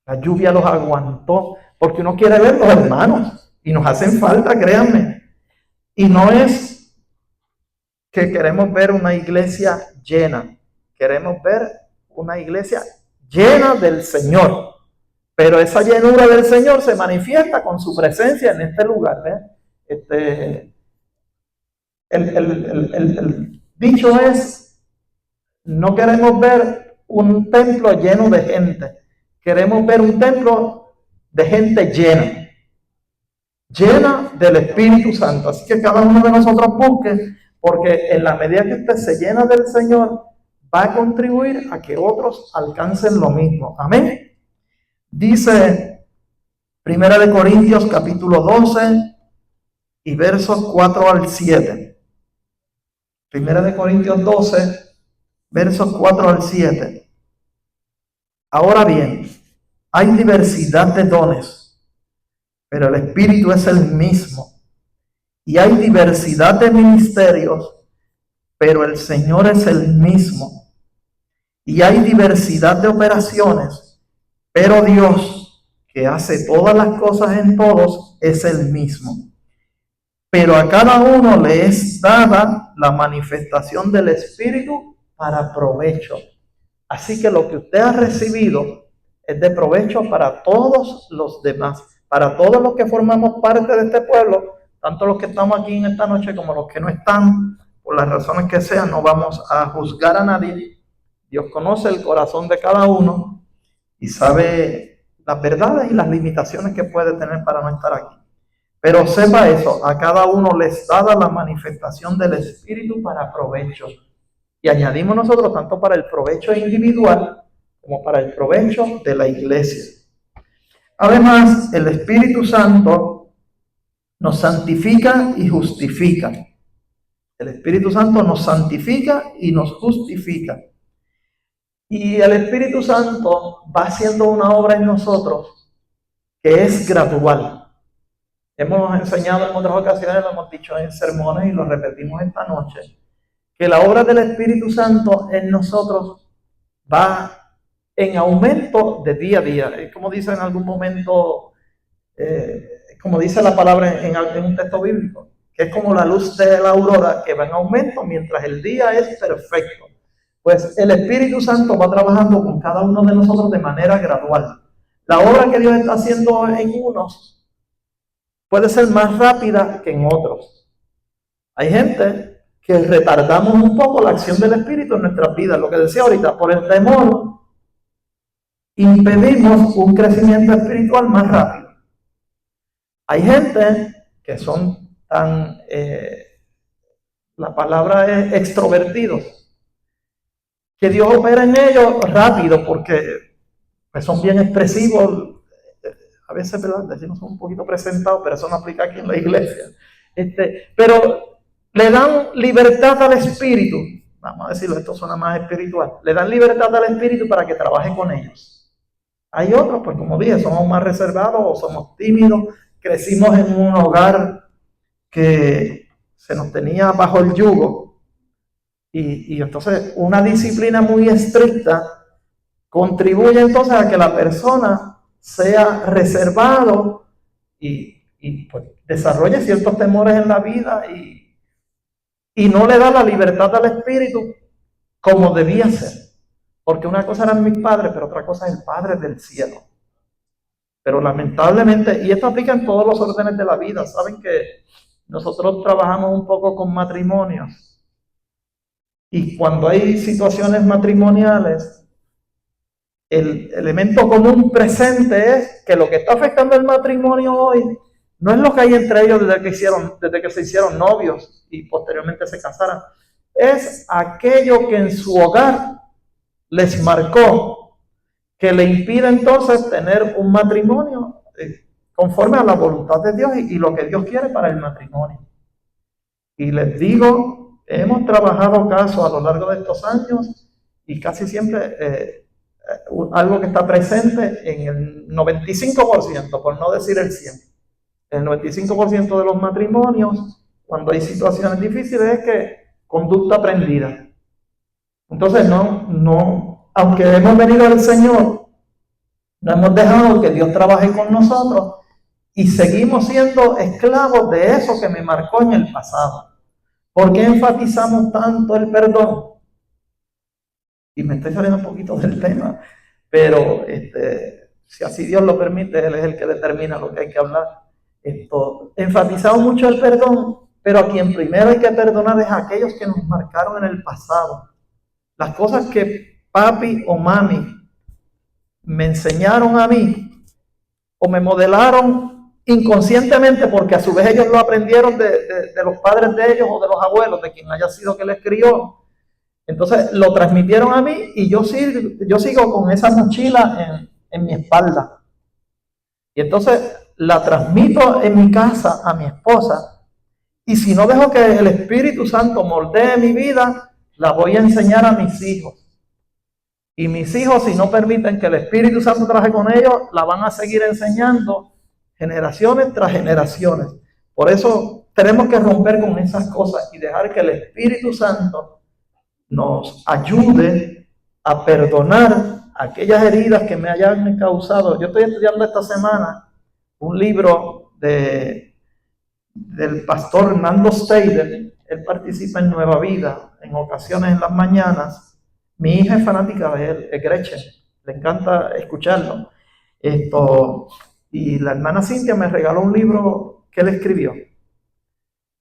La lluvia los aguantó, porque uno quiere ver los hermanos, y nos hacen falta, créanme. Y no es que queremos ver una iglesia llena, queremos ver una iglesia llena del Señor. Pero esa llenura del Señor se manifiesta con su presencia en este lugar. Dicho es, no queremos ver un templo lleno de gente, queremos ver un templo de gente llena del Espíritu Santo. Así que cada uno de nosotros busque, porque en la medida que usted se llena del Señor, va a contribuir a que otros alcancen lo mismo. Amén. Dice 1 Corintios capítulo 12 y versos 4 al 7. 1 Corintios 12, versos 4 al 7. Ahora bien, hay diversidad de dones, pero el Espíritu es el mismo. Y hay diversidad de ministerios, pero el Señor es el mismo. Y hay diversidad de operaciones, pero Dios, que hace todas las cosas en todos, es el mismo. Pero a cada uno le es dada la manifestación del Espíritu para provecho. Así que lo que usted ha recibido es de provecho para todos los demás, para todos los que formamos parte de este pueblo, tanto los que estamos aquí en esta noche como los que no están, por las razones que sean. No vamos a juzgar a nadie. Dios conoce el corazón de cada uno y sabe las verdades y las limitaciones que puede tener para no estar aquí. Pero sepa eso, a cada uno les dada la manifestación del Espíritu para provecho. Y añadimos nosotros tanto para el provecho individual como para el provecho de la iglesia. Además, el Espíritu Santo nos santifica y justifica. El Espíritu Santo nos santifica y nos justifica. Y el Espíritu Santo va haciendo una obra en nosotros que es gradual. Hemos enseñado en otras ocasiones, lo hemos dicho en sermones y lo repetimos esta noche, que la obra del Espíritu Santo en nosotros va en aumento de día a día. Es como dice en algún momento, como dice la palabra en un texto bíblico, que es como la luz de la aurora que va en aumento mientras el día es perfecto. Pues el Espíritu Santo va trabajando con cada uno de nosotros de manera gradual. La obra que Dios está haciendo en unos puede ser más rápida que en otros. Hay gente que retardamos un poco la acción del Espíritu en nuestras vidas. Lo que decía ahorita, por el temor, impedimos un crecimiento espiritual más rápido. Hay gente que son tan, la palabra es extrovertidos, que Dios opera en ellos rápido porque pues, son bien expresivos. A veces, ¿verdad? Decimos son un poquito presentados, pero eso no aplica aquí en la iglesia. Pero le dan libertad al Espíritu. Vamos a decirlo, esto suena más espiritual. Le dan libertad al Espíritu para que trabaje con ellos. Hay otros, pues como dije, somos más reservados o somos tímidos. Crecimos en un hogar que se nos tenía bajo el yugo. Y entonces una disciplina muy estricta contribuye entonces a que la persona sea reservado y pues, desarrolle ciertos temores en la vida y no le da la libertad al Espíritu como debía ser. Porque una cosa eran mis padres, pero otra cosa es el Padre del cielo. Pero lamentablemente, y esto aplica en todos los órdenes de la vida, saben que nosotros trabajamos un poco con matrimonios y cuando hay situaciones matrimoniales, el elemento común presente es que lo que está afectando el matrimonio hoy no es lo que hay entre ellos desde que se hicieron novios y posteriormente se casaron. Es aquello que en su hogar les marcó, que le impide entonces tener un matrimonio conforme a la voluntad de Dios y lo que Dios quiere para el matrimonio. Y les digo, hemos trabajado casos a lo largo de estos años y casi siempre algo que está presente en el 95%, por no decir el 100%. El 95% de los matrimonios, cuando hay situaciones difíciles, es que conducta aprendida. Entonces, aunque hemos venido al Señor, no hemos dejado que Dios trabaje con nosotros y seguimos siendo esclavos de eso que me marcó en el pasado. ¿Por qué enfatizamos tanto el perdón? Y me estoy saliendo un poquito del tema, pero si así Dios lo permite, Él es el que determina lo que hay que hablar. Enfatizamos mucho el perdón pero a quien primero hay que perdonar es a aquellos que nos marcaron en el pasado. Las cosas que papi o mami me enseñaron a mí o me modelaron inconscientemente, porque a su vez ellos lo aprendieron de los padres de ellos o de los abuelos, de quien haya sido que les crió. Entonces lo transmitieron a mí y yo sigo con esa mochila en mi espalda. Y entonces la transmito en mi casa a mi esposa, y si no dejo que el Espíritu Santo moldee mi vida, la voy a enseñar a mis hijos. Y mis hijos, si no permiten que el Espíritu Santo trabaje con ellos, la van a seguir enseñando generaciones tras generaciones. Por eso tenemos que romper con esas cosas y dejar que el Espíritu Santo nos ayude a perdonar aquellas heridas que me hayan causado. Yo estoy estudiando esta semana un libro del pastor Nando Stader. Él participa en Nueva Vida en ocasiones en las mañanas. Mi hija es fanática de él, es Gretchen, le encanta escucharlo. Y la hermana Cintia me regaló un libro que él escribió.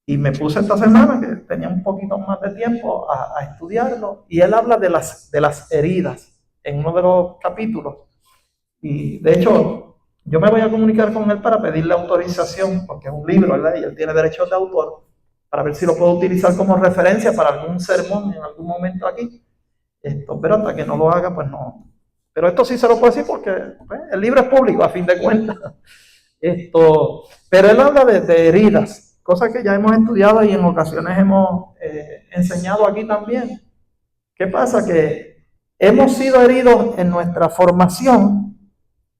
Y me puse esta semana, que tenía un poquito más de tiempo, a estudiarlo. Y él habla de las heridas en uno de los capítulos. Y de hecho, yo me voy a comunicar con él para pedirle autorización, porque es un libro, ¿verdad? Y él tiene derechos de autor, para ver si lo puedo utilizar como referencia para algún sermón en algún momento aquí. Pero hasta que no lo haga, pues no. Pero esto sí se lo puedo decir porque pues, el libro es público, a fin de cuentas. Pero él habla de heridas, cosas que ya hemos estudiado y en ocasiones hemos enseñado aquí también. ¿Qué pasa? Que hemos sido heridos en nuestra formación,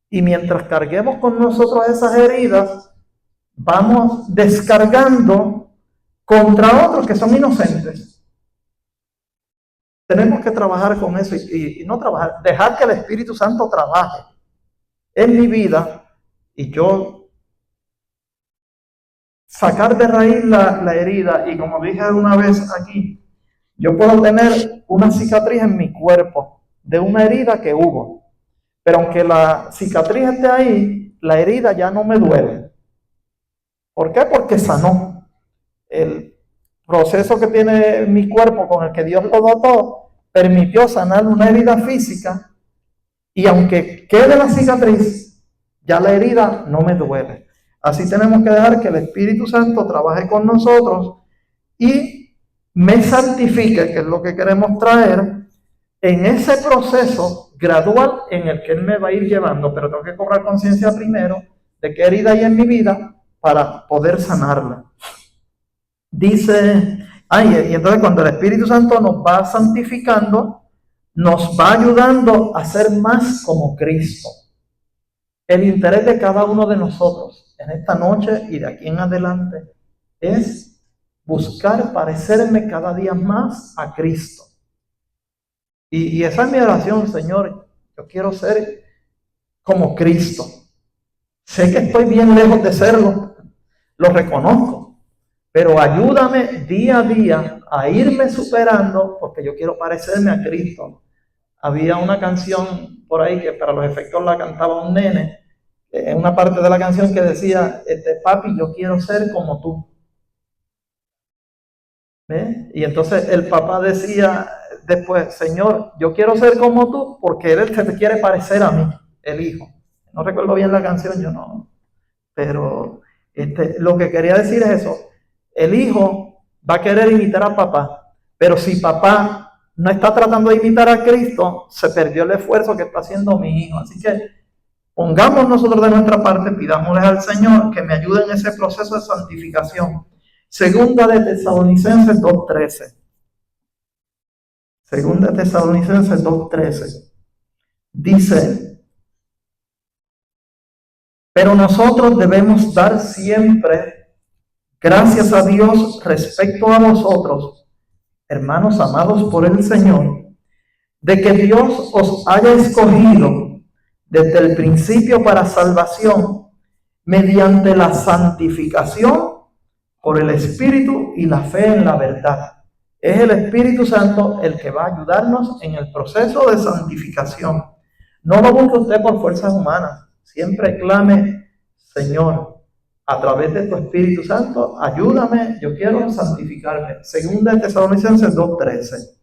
y mientras carguemos con nosotros esas heridas, vamos descargando contra otros que son inocentes. Tenemos que trabajar con eso y no trabajar, dejar que el Espíritu Santo trabaje en mi vida y yo sacar de raíz la herida. Y como dije una vez aquí, yo puedo tener una cicatriz en mi cuerpo de una herida que hubo, pero aunque la cicatriz esté ahí, la herida ya no me duele. ¿Por qué? Porque sanó. El proceso que tiene mi cuerpo con el que Dios lo dotó permitió sanar una herida física, y aunque quede la cicatriz, ya la herida no me duele. Así tenemos que dejar que el Espíritu Santo trabaje con nosotros y me santifique, que es lo que queremos traer, en ese proceso gradual en el que Él me va a ir llevando. Pero tengo que cobrar conciencia primero de qué herida hay en mi vida para poder sanarla. Dice, y entonces cuando el Espíritu Santo nos va santificando, nos va ayudando a ser más como Cristo. El interés de cada uno de nosotros en esta noche y de aquí en adelante es buscar parecerme cada día más a Cristo. Y esa es mi oración, Señor. Yo quiero ser como Cristo. Sé que estoy bien lejos de serlo, lo reconozco. Pero ayúdame día a día a irme superando, porque yo quiero parecerme a Cristo. Había una canción por ahí que para los efectos la cantaba un nene, en una parte de la canción que decía, papi, yo quiero ser como tú. ¿Ves? Y entonces el papá decía después, Señor, yo quiero ser como tú porque Él se te quiere parecer a mí, el hijo. No recuerdo bien la canción, yo no. Pero lo que quería decir es eso. El hijo va a querer imitar a papá, pero si papá no está tratando de imitar a Cristo, se perdió el esfuerzo que está haciendo mi hijo. Así que pongamos nosotros de nuestra parte, pidámosle al Señor que me ayude en ese proceso de santificación. Segunda de Tesalonicenses 2:13. Segunda de Tesalonicenses 2:13. Dice, pero nosotros debemos dar siempre gracias a Dios respecto a vosotros, hermanos amados por el Señor, de que Dios os haya escogido desde el principio para salvación, mediante la santificación por el Espíritu y la fe en la verdad. Es el Espíritu Santo el que va a ayudarnos en el proceso de santificación. No lo busque usted por fuerzas humanas. Siempre clame, Señor, a través de tu Espíritu Santo, ayúdame, yo quiero santificarme. Segunda de Tesalonicenses 2:13.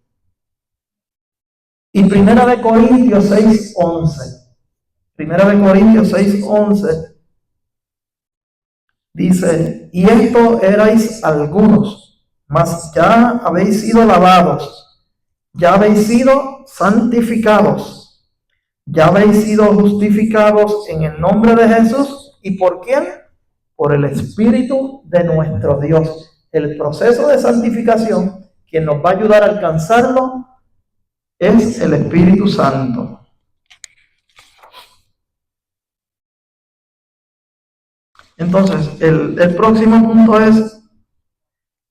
Y Primera de Corintios 6:11. Primera de Corintios 6:11 dice: y esto erais algunos, mas ya habéis sido lavados, ya habéis sido santificados, ya habéis sido justificados en el nombre de Jesús. ¿Y por quién? Por el Espíritu de nuestro Dios. El proceso de santificación, quien nos va a ayudar a alcanzarlo, es el Espíritu Santo. Entonces, el próximo punto es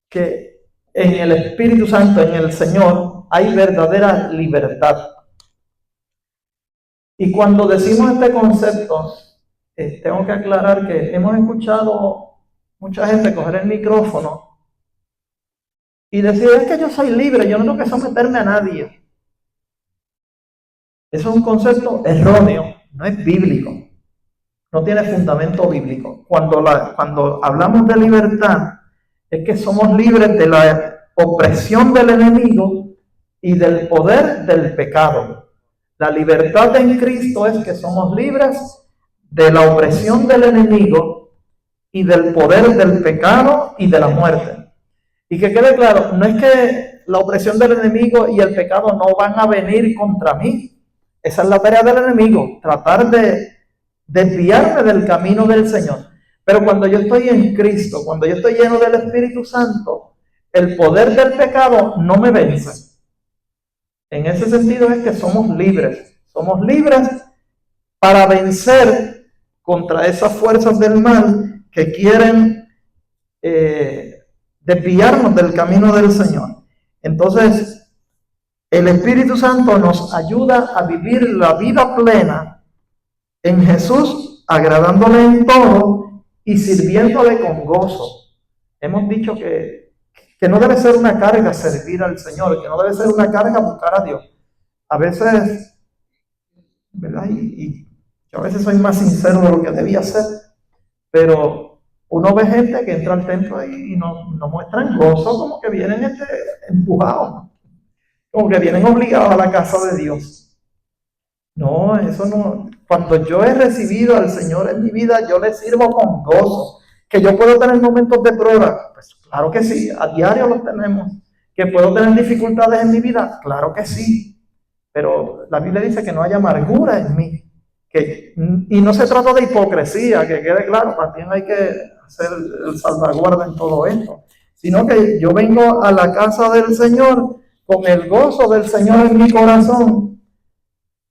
que en el Espíritu Santo, en el Señor, hay verdadera libertad. Y cuando decimos este concepto, tengo que aclarar que hemos escuchado mucha gente coger el micrófono y decir: es que yo soy libre, yo no tengo que someterme a nadie. Eso es un concepto erróneo, no es bíblico, no tiene fundamento bíblico. Cuando hablamos de libertad, es que somos libres de la opresión del enemigo y del poder del pecado. La libertad en Cristo es que somos libres de la opresión del enemigo y del poder del pecado y de la muerte. Y que quede claro, no es que la opresión del enemigo y el pecado no van a venir contra mí. Esa es la tarea del enemigo, tratar de desviarme del camino del Señor. Pero cuando yo estoy en Cristo, cuando yo estoy lleno del Espíritu Santo, el poder del pecado no me vence. En ese sentido es que somos libres para vencer contra esas fuerzas del mal que quieren desviarnos del camino del Señor. Entonces, el Espíritu Santo nos ayuda a vivir la vida plena en Jesús, agradándole en todo y sirviéndole con gozo. Hemos dicho que no debe ser una carga servir al Señor, que no debe ser una carga buscar a Dios. A veces, ¿verdad? Y yo a veces soy más sincero de lo que debía ser, pero uno ve gente que entra al templo y no muestran gozo, como que vienen empujados, como que vienen obligados a la casa de Dios. No, eso no. Cuando yo he recibido al Señor en mi vida, yo le sirvo con gozo. Que yo puedo tener momentos de prueba, pues claro que sí, a diario los tenemos. Que puedo tener dificultades en mi vida, claro que sí. Pero la Biblia dice que no haya amargura en mí. Y no se trata de hipocresía, que quede claro, también hay que hacer el salvaguarda en todo esto. Sino que yo vengo a la casa del Señor con el gozo del Señor en mi corazón,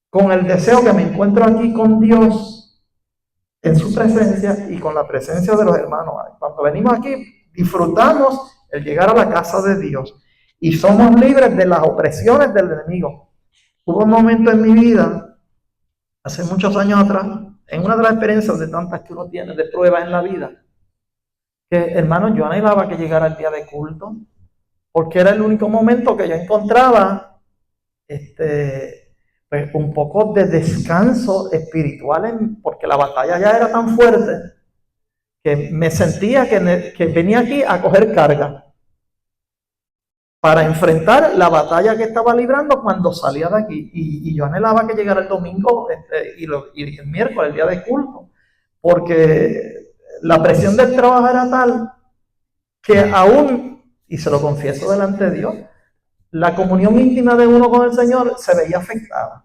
con el deseo que me encuentro aquí con Dios en su presencia y con la presencia de los hermanos. Cuando venimos aquí, disfrutamos el llegar a la casa de Dios y somos libres de las opresiones del enemigo. Hubo un momento en mi vida, hace muchos años atrás, en una de las experiencias de tantas que uno tiene de pruebas en la vida, que, hermano, yo anhelaba que llegara el día de culto, porque era el único momento que yo encontraba pues, un poco de descanso espiritual, porque la batalla ya era tan fuerte que me sentía que venía aquí a coger carga para enfrentar la batalla que estaba librando cuando salía de aquí. Y yo anhelaba que llegara el domingo y el miércoles, el día de culto, porque la presión del trabajo era tal que aún, y se lo confieso delante de Dios, la comunión íntima de uno con el Señor se veía afectada,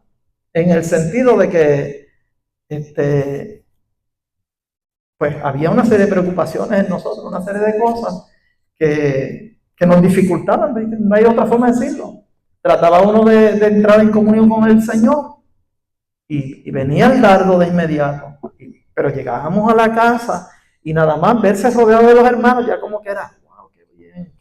en el sentido de que pues había una serie de preocupaciones en nosotros, una serie de cosas que nos dificultaban, no hay otra forma de decirlo. Trataba uno de entrar en comunión con el Señor y venía el dardo de inmediato, pero llegábamos a la casa y nada más verse rodeado de los hermanos, ya como que era, wow, qué bien,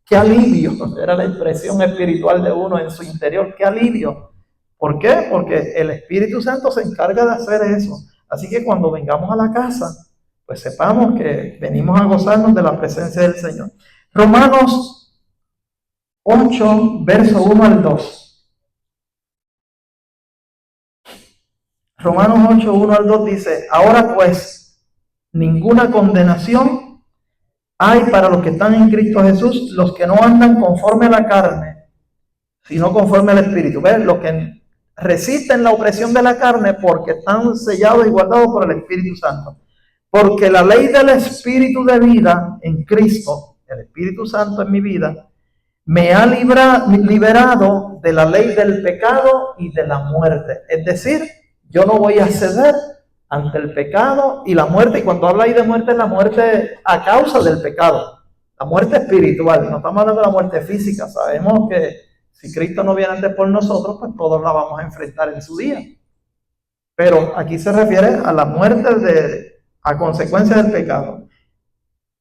qué alivio, era la impresión espiritual de uno en su interior, qué alivio. ¿Por qué? Porque el Espíritu Santo se encarga de hacer eso. Así que cuando vengamos a la casa, pues sepamos que venimos a gozarnos de la presencia del Señor. Romanos 8, verso 1 al 2. Romanos 8, 1 al 2 dice: ahora pues, ninguna condenación hay para los que están en Cristo Jesús, los que no andan conforme a la carne, sino conforme al Espíritu. ¿Ves? Los que resisten la opresión de la carne porque están sellados y guardados por el Espíritu Santo. Porque la ley del Espíritu de vida en Cristo, el Espíritu Santo en mi vida, me ha liberado de la ley del pecado y de la muerte. Es decir, yo no voy a ceder ante el pecado y la muerte. Y cuando habla ahí de muerte, es la muerte a causa del pecado. La muerte espiritual, no estamos hablando de la muerte física. Sabemos que si Cristo no viene antes por nosotros, pues todos la vamos a enfrentar en su día. Pero aquí se refiere a la muerte a consecuencia del pecado.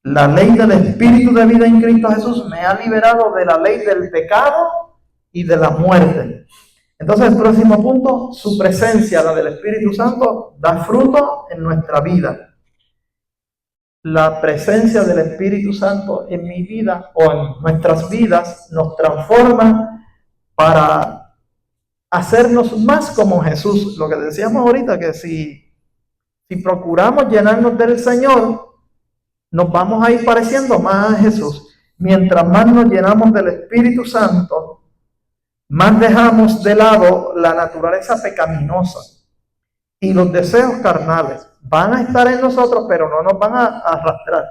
La ley del Espíritu de vida en Cristo Jesús me ha liberado de la ley del pecado y de la muerte. Entonces, el próximo punto, su presencia, la del Espíritu Santo, da fruto en nuestra vida. La presencia del Espíritu Santo en mi vida o en nuestras vidas nos transforma para hacernos más como Jesús. Lo que decíamos ahorita, que si procuramos llenarnos del Señor, nos vamos a ir pareciendo más a Jesús. Mientras más nos llenamos del Espíritu Santo, más dejamos de lado la naturaleza pecaminosa y los deseos carnales. Van a estar en nosotros, pero no nos van a arrastrar.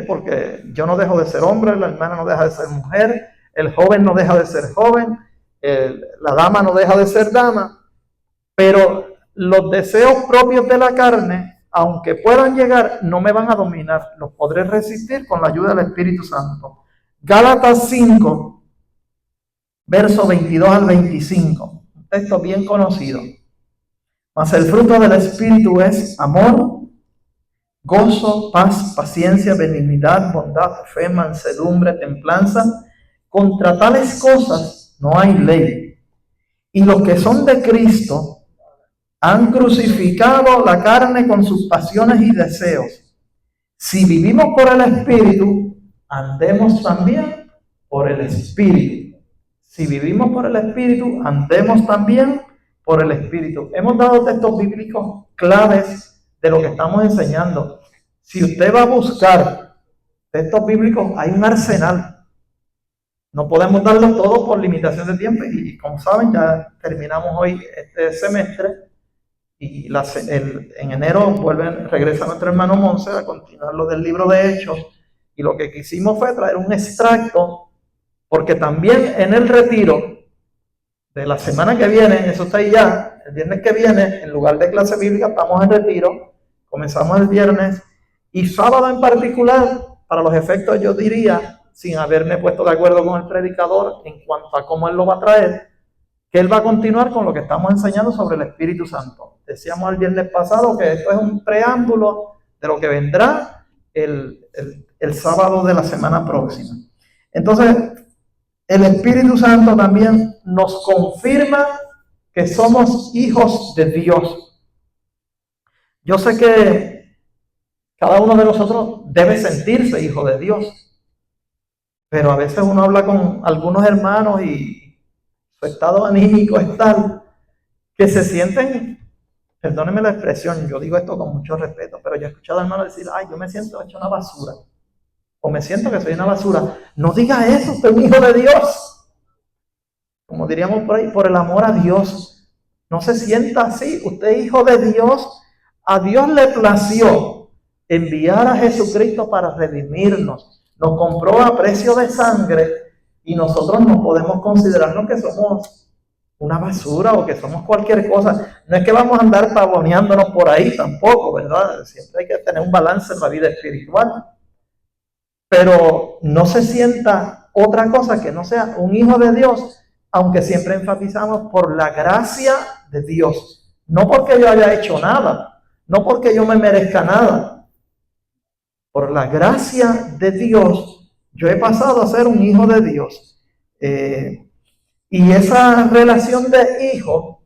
Porque yo no dejo de ser hombre, la hermana no deja de ser mujer, el joven no deja de ser joven, la dama no deja de ser dama, pero los deseos propios de la carne, aunque puedan llegar, no me van a dominar. Los podré resistir con la ayuda del Espíritu Santo. Gálatas 5, verso 22 al 25. Un texto bien conocido. Mas el fruto del Espíritu es amor, gozo, paz, paciencia, benignidad, bondad, fe, mansedumbre, templanza. Contra tales cosas no hay ley. Y los que son de Cristo han crucificado la carne con sus pasiones y deseos. Si vivimos por el Espíritu, andemos también por el Espíritu. Si vivimos por el Espíritu, andemos también por el Espíritu. Hemos dado textos bíblicos claves de lo que estamos enseñando. Si usted va a buscar textos bíblicos, hay un arsenal. No podemos darlo todo por limitación de tiempo. Y como saben, ya terminamos hoy este semestre. Y en enero regresa nuestro hermano Monse a continuar lo del libro de Hechos. Y lo que quisimos fue traer un extracto, porque también en el retiro de la semana que viene, eso está ahí ya, el viernes que viene, en lugar de clase bíblica, estamos en retiro, comenzamos el viernes, y sábado en particular, para los efectos yo diría, sin haberme puesto de acuerdo con el predicador en cuanto a cómo él lo va a traer, que él va a continuar con lo que estamos enseñando sobre el Espíritu Santo. Decíamos el viernes pasado que esto es un preámbulo de lo que vendrá el sábado de la semana próxima. Entonces, el Espíritu Santo también nos confirma que somos hijos de Dios. Yo sé que cada uno de nosotros debe sentirse hijo de Dios, pero a veces uno habla con algunos hermanos y su estado anímico es tal que se sienten, perdónenme la expresión, yo digo esto con mucho respeto, pero yo he escuchado a hermanos decir, ay, yo me siento hecho una basura, o me siento que soy una basura. No diga eso, usted es un hijo de Dios. Como diríamos por ahí, por el amor a Dios. No se sienta así, usted es hijo de Dios. A Dios le plació enviar a Jesucristo para redimirnos. Nos compró a precio de sangre y nosotros no podemos considerarnos que somos una basura o que somos cualquier cosa. No es que vamos a andar pavoneándonos por ahí tampoco, ¿verdad? Siempre hay que tener un balance en la vida espiritual. Pero no se sienta otra cosa que no sea un hijo de Dios, aunque siempre enfatizamos por la gracia de Dios. No porque yo haya hecho nada, no porque yo me merezca nada. Por la gracia de Dios, yo he pasado a ser un hijo de Dios. Y esa relación de hijo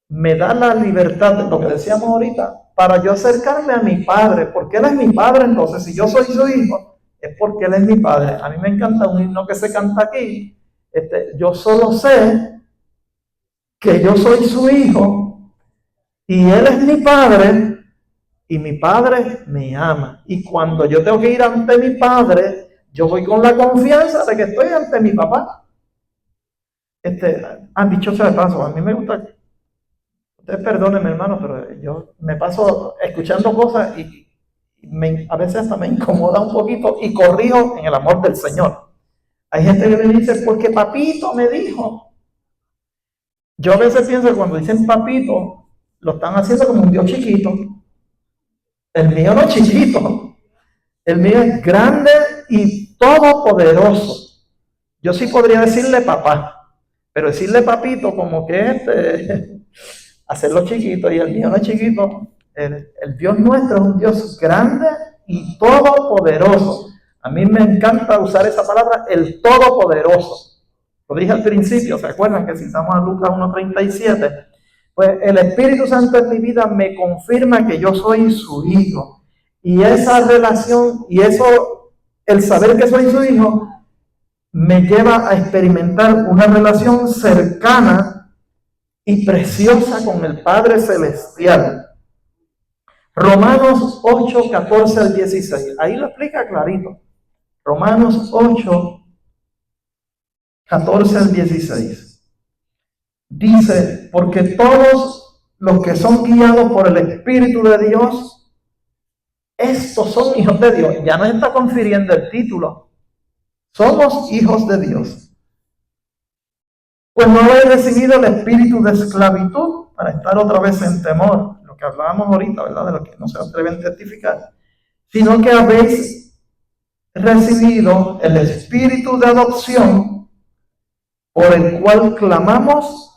me da la libertad, lo que decíamos ahorita, para yo acercarme a mi padre, porque él es mi padre. Entonces, si yo soy su hijo, es porque él es mi padre. A mí me encanta un himno que se canta aquí. Yo solo sé que yo soy su hijo y él es mi padre, y mi Padre me ama. Y cuando yo tengo que ir ante mi Padre, yo voy con la confianza de que estoy ante mi papá. Dicho sea de paso, a mí me gusta, ustedes perdónenme hermano, pero yo me paso escuchando cosas y a veces hasta me incomoda un poquito y corrijo en el amor del Señor. Hay gente que me dice, porque papito me dijo. Yo a veces pienso que cuando dicen papito, lo están haciendo como un Dios chiquito. El mío no es chiquito. El mío es grande y todopoderoso. Yo sí podría decirle papá, pero decirle papito como que hacerlo chiquito, y el mío no es chiquito. El Dios nuestro es un Dios grande y todopoderoso. A mí me encanta usar esa palabra, el todopoderoso. Lo dije al principio, ¿se acuerdan que citamos a Lucas 1:37? Pues el Espíritu Santo en mi vida me confirma que yo soy su hijo. Y esa relación, y eso, el saber que soy su hijo, me lleva a experimentar una relación cercana y preciosa con el Padre Celestial. Romanos 8, 14 al 16. Ahí lo explica clarito. Romanos 8, 14 al 16. Dice, porque todos los que son guiados por el Espíritu de Dios, estos son hijos de Dios. Ya nos está confiriendo el título. Somos hijos de Dios. Pues no habéis recibido el espíritu de esclavitud para estar otra vez en temor, lo que hablábamos ahorita, ¿verdad? De lo que no se atreven a testificar, sino que habéis recibido el espíritu de adopción por el cual clamamos,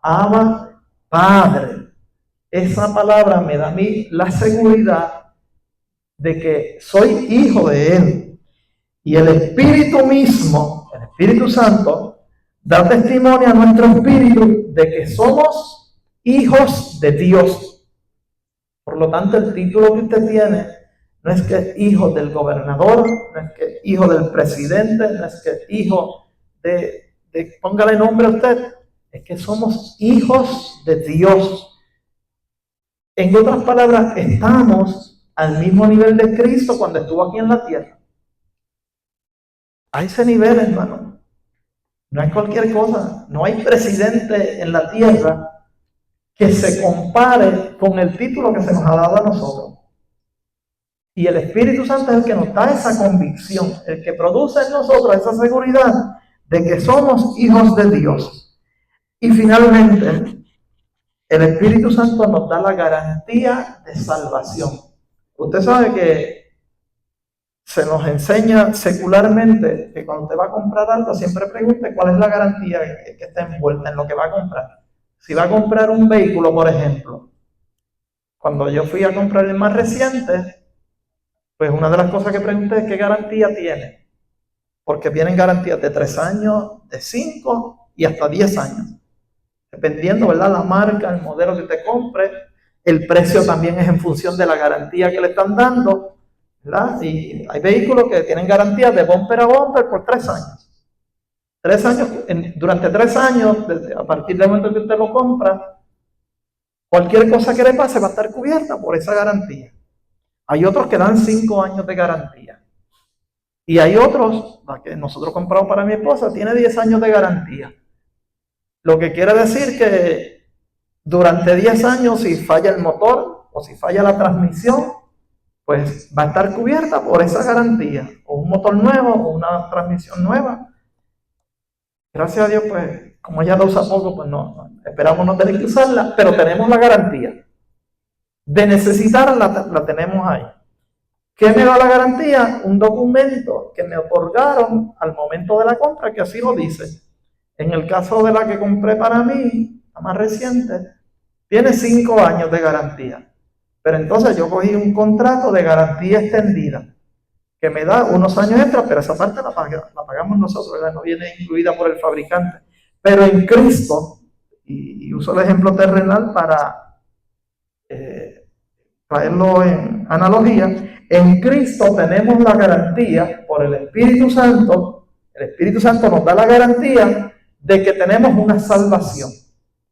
Abba, Padre. Esa palabra me da a mí la seguridad de que soy hijo de Él. Y el Espíritu mismo, el Espíritu Santo, da testimonio a nuestro espíritu de que somos hijos de Dios. Por lo tanto, el título que usted tiene no es que es hijo del gobernador, no es que es hijo del presidente, no es que es hijo póngale nombre a usted, es que somos hijos de Dios. En otras palabras, estamos al mismo nivel de Cristo cuando estuvo aquí en la tierra. A ese nivel, hermano. No es cualquier cosa. No hay presidente en la tierra que se compare con el título que se nos ha dado a nosotros. Y el Espíritu Santo es el que nos da esa convicción, el que produce en nosotros esa seguridad de que somos hijos de Dios. Y finalmente, el Espíritu Santo nos da la garantía de salvación. Usted sabe que se nos enseña secularmente que cuando usted va a comprar algo, siempre pregunte cuál es la garantía que está envuelta en lo que va a comprar. Si va a comprar un vehículo, por ejemplo, cuando yo fui a comprar el más reciente, pues una de las cosas que pregunté es qué garantía tiene. Porque vienen garantías de 3 años, de 5 y hasta 10 años. Dependiendo, ¿verdad?, la marca, el modelo que usted compre, el precio también es en función de la garantía que le están dando, ¿verdad? Y hay vehículos que tienen garantía de bumper a bumper por 3 años. 3 años, durante 3 años, a partir del momento que usted lo compra, cualquier cosa que le pase va a estar cubierta por esa garantía. Hay otros que dan 5 años de garantía. Y hay otros, la que nosotros compramos para mi esposa, tiene 10 años de garantía. Lo que quiere decir que durante 10 años, si falla el motor o si falla la transmisión, pues va a estar cubierta por esa garantía. O un motor nuevo o una transmisión nueva. Gracias a Dios, pues, como ella la usa poco, pues no, esperamos no tener que usarla, pero tenemos la garantía. De necesitarla, la tenemos ahí. ¿Qué me da la garantía? Un documento que me otorgaron al momento de la compra, que así lo dice. En el caso de la que compré para mí, la más reciente, tiene 5 años de garantía. Pero entonces yo cogí un contrato de garantía extendida, que me da unos años extra, pero esa parte la pagamos nosotros, ¿verdad? No viene incluida por el fabricante. Pero en Cristo, y uso el ejemplo terrenal para traerlo en analogía, en Cristo tenemos la garantía por el Espíritu Santo. El Espíritu Santo nos da la garantía de que tenemos una salvación,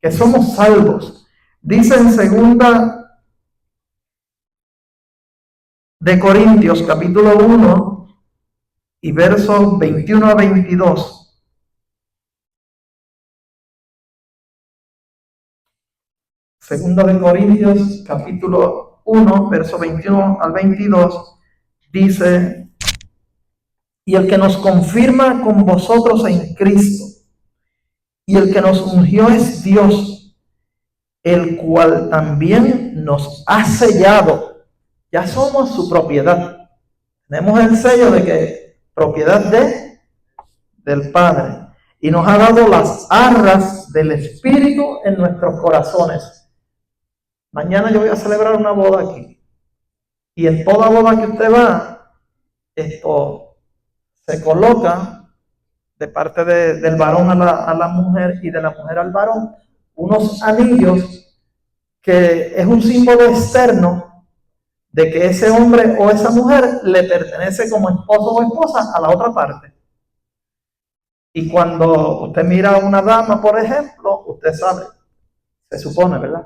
que somos salvos. Dice en de Corintios, capítulo 1 y versos 21 a 22. Segunda de Corintios, capítulo 1, verso 21 al 22, dice: y el que nos confirma con vosotros en Cristo, y el que nos ungió es Dios, el cual también nos ha sellado. Ya somos su propiedad. Tenemos el sello de que propiedad del Padre. Y nos ha dado las arras del Espíritu en nuestros corazones. Mañana yo voy a celebrar una boda aquí. Y en toda boda que usted va, esto se coloca de parte del varón a la mujer y de la mujer al varón unos anillos que es un símbolo externo de que ese hombre o esa mujer le pertenece como esposo o esposa a la otra parte. Y cuando usted mira a una dama, por ejemplo, usted sabe, se supone, ¿verdad?,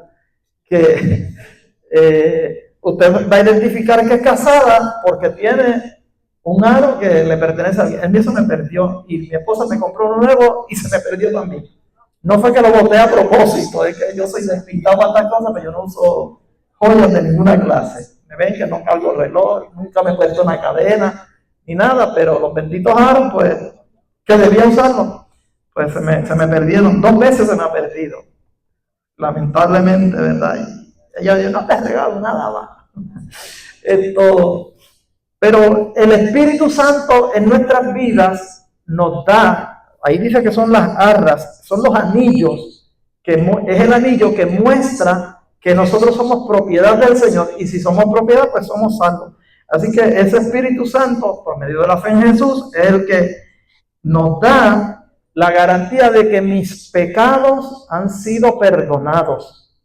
que usted va a identificar que es casada porque tiene un aro que le pertenece a alguien. El mío se me perdió y mi esposa me compró uno nuevo y se me perdió también. No fue que lo boté a propósito, es que yo soy despistado para estas cosas, pero yo no uso joyas de ninguna clase. Me ven que no cargo reloj, nunca me he puesto una cadena ni nada, pero los benditos aros, pues, que debía usarlos, pues se me perdieron. 2 veces se me ha perdido, lamentablemente, ¿verdad? Y ella dijo: no te regalo nada más. Pero el Espíritu Santo en nuestras vidas nos da, ahí dice que son las arras, son los anillos, que es el anillo que muestra que nosotros somos propiedad del Señor, y si somos propiedad, pues somos salvos. Así que ese Espíritu Santo, por medio de la fe en Jesús, es el que nos da la garantía de que mis pecados han sido perdonados.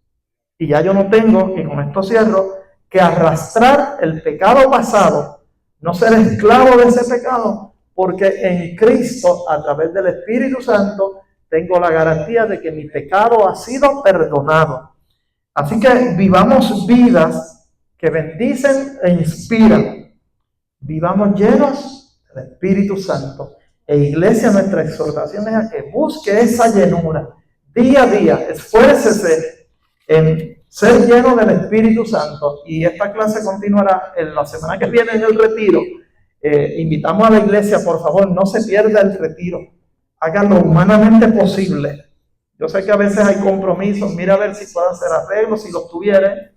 Y ya yo no tengo, y con esto cierro, que arrastrar el pecado pasado, no ser esclavo de ese pecado, porque en Cristo, a través del Espíritu Santo, tengo la garantía de que mi pecado ha sido perdonado. Así que vivamos vidas que bendicen e inspiran. Vivamos llenos del Espíritu Santo. E iglesia, nuestra exhortación es a que busque esa llenura día a día. Esfuércese en ser lleno del Espíritu Santo. Y esta clase continuará en la semana que viene en el retiro. Invitamos a la iglesia, por favor, no se pierda el retiro. Hagan lo humanamente posible. Yo sé que a veces hay compromisos. Mira a ver si puede hacer arreglos, si los tuviere.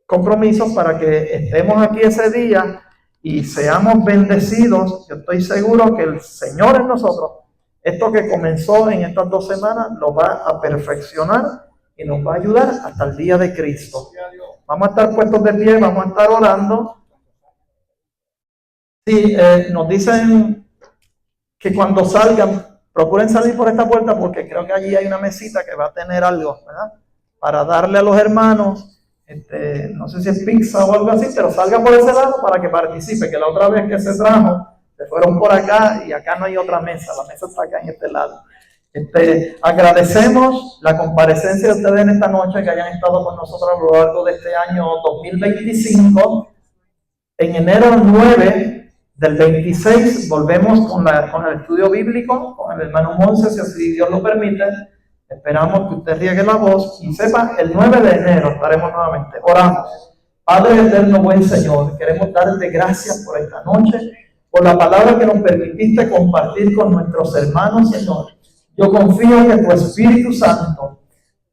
Compromisos para que estemos aquí ese día y seamos bendecidos. Yo estoy seguro que el Señor en nosotros, esto que comenzó en estas 2 semanas, lo va a perfeccionar y nos va a ayudar hasta el día de Cristo. Vamos a estar puestos de pie, vamos a estar orando. Sí, nos dicen que cuando salgan, procuren salir por esta puerta, porque creo que allí hay una mesita que va a tener algo, ¿verdad?, para darle a los hermanos. No sé si es pizza o algo así, pero salgan por ese lado para que participe, que la otra vez que se trajo, se fueron por acá y acá no hay otra mesa, la mesa está acá en este lado. Agradecemos la comparecencia de ustedes en esta noche, que hayan estado con nosotros a lo largo de este año 2025. En enero 9 del 26 volvemos con el estudio bíblico, con el hermano Monse, si así Dios lo permite. Esperamos que usted riegue la voz y sepa, el 9 de enero estaremos nuevamente. Oramos. Padre eterno, buen Señor, queremos darte gracias por esta noche, por la palabra que nos permitiste compartir con nuestros hermanos, Señor. Yo confío que tu Espíritu Santo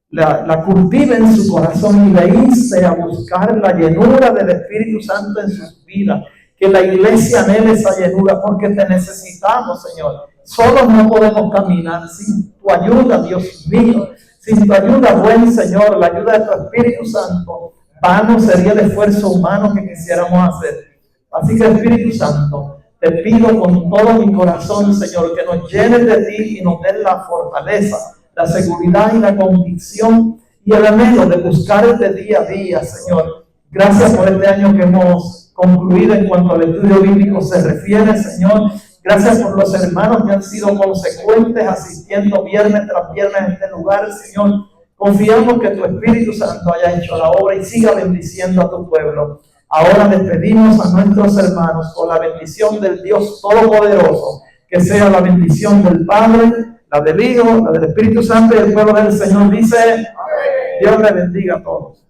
la cultive en su corazón y le inste a buscar la llenura del Espíritu Santo en sus vidas. Que la iglesia anhele esa llenura, porque te necesitamos, Señor. Solos no podemos caminar sin tu ayuda, Dios mío. Sin tu ayuda, buen Señor, la ayuda de tu Espíritu Santo, vano sería el esfuerzo humano que quisiéramos hacer. Así que, Espíritu Santo, te pido con todo mi corazón, Señor, que nos llenes de ti y nos des la fortaleza, la seguridad y la convicción y el anhelo de buscarte día a día, Señor. Gracias por este año que hemos concluido en cuanto al estudio bíblico se refiere, Señor. Gracias por los hermanos que han sido consecuentes asistiendo viernes tras viernes en este lugar, Señor. Confiamos que tu Espíritu Santo haya hecho la obra y siga bendiciendo a tu pueblo. Ahora despedimos a nuestros hermanos con la bendición del Dios Todopoderoso, que sea la bendición del Padre, la del Hijo, la del Espíritu Santo, y el pueblo del Señor dice, Dios le bendiga a todos.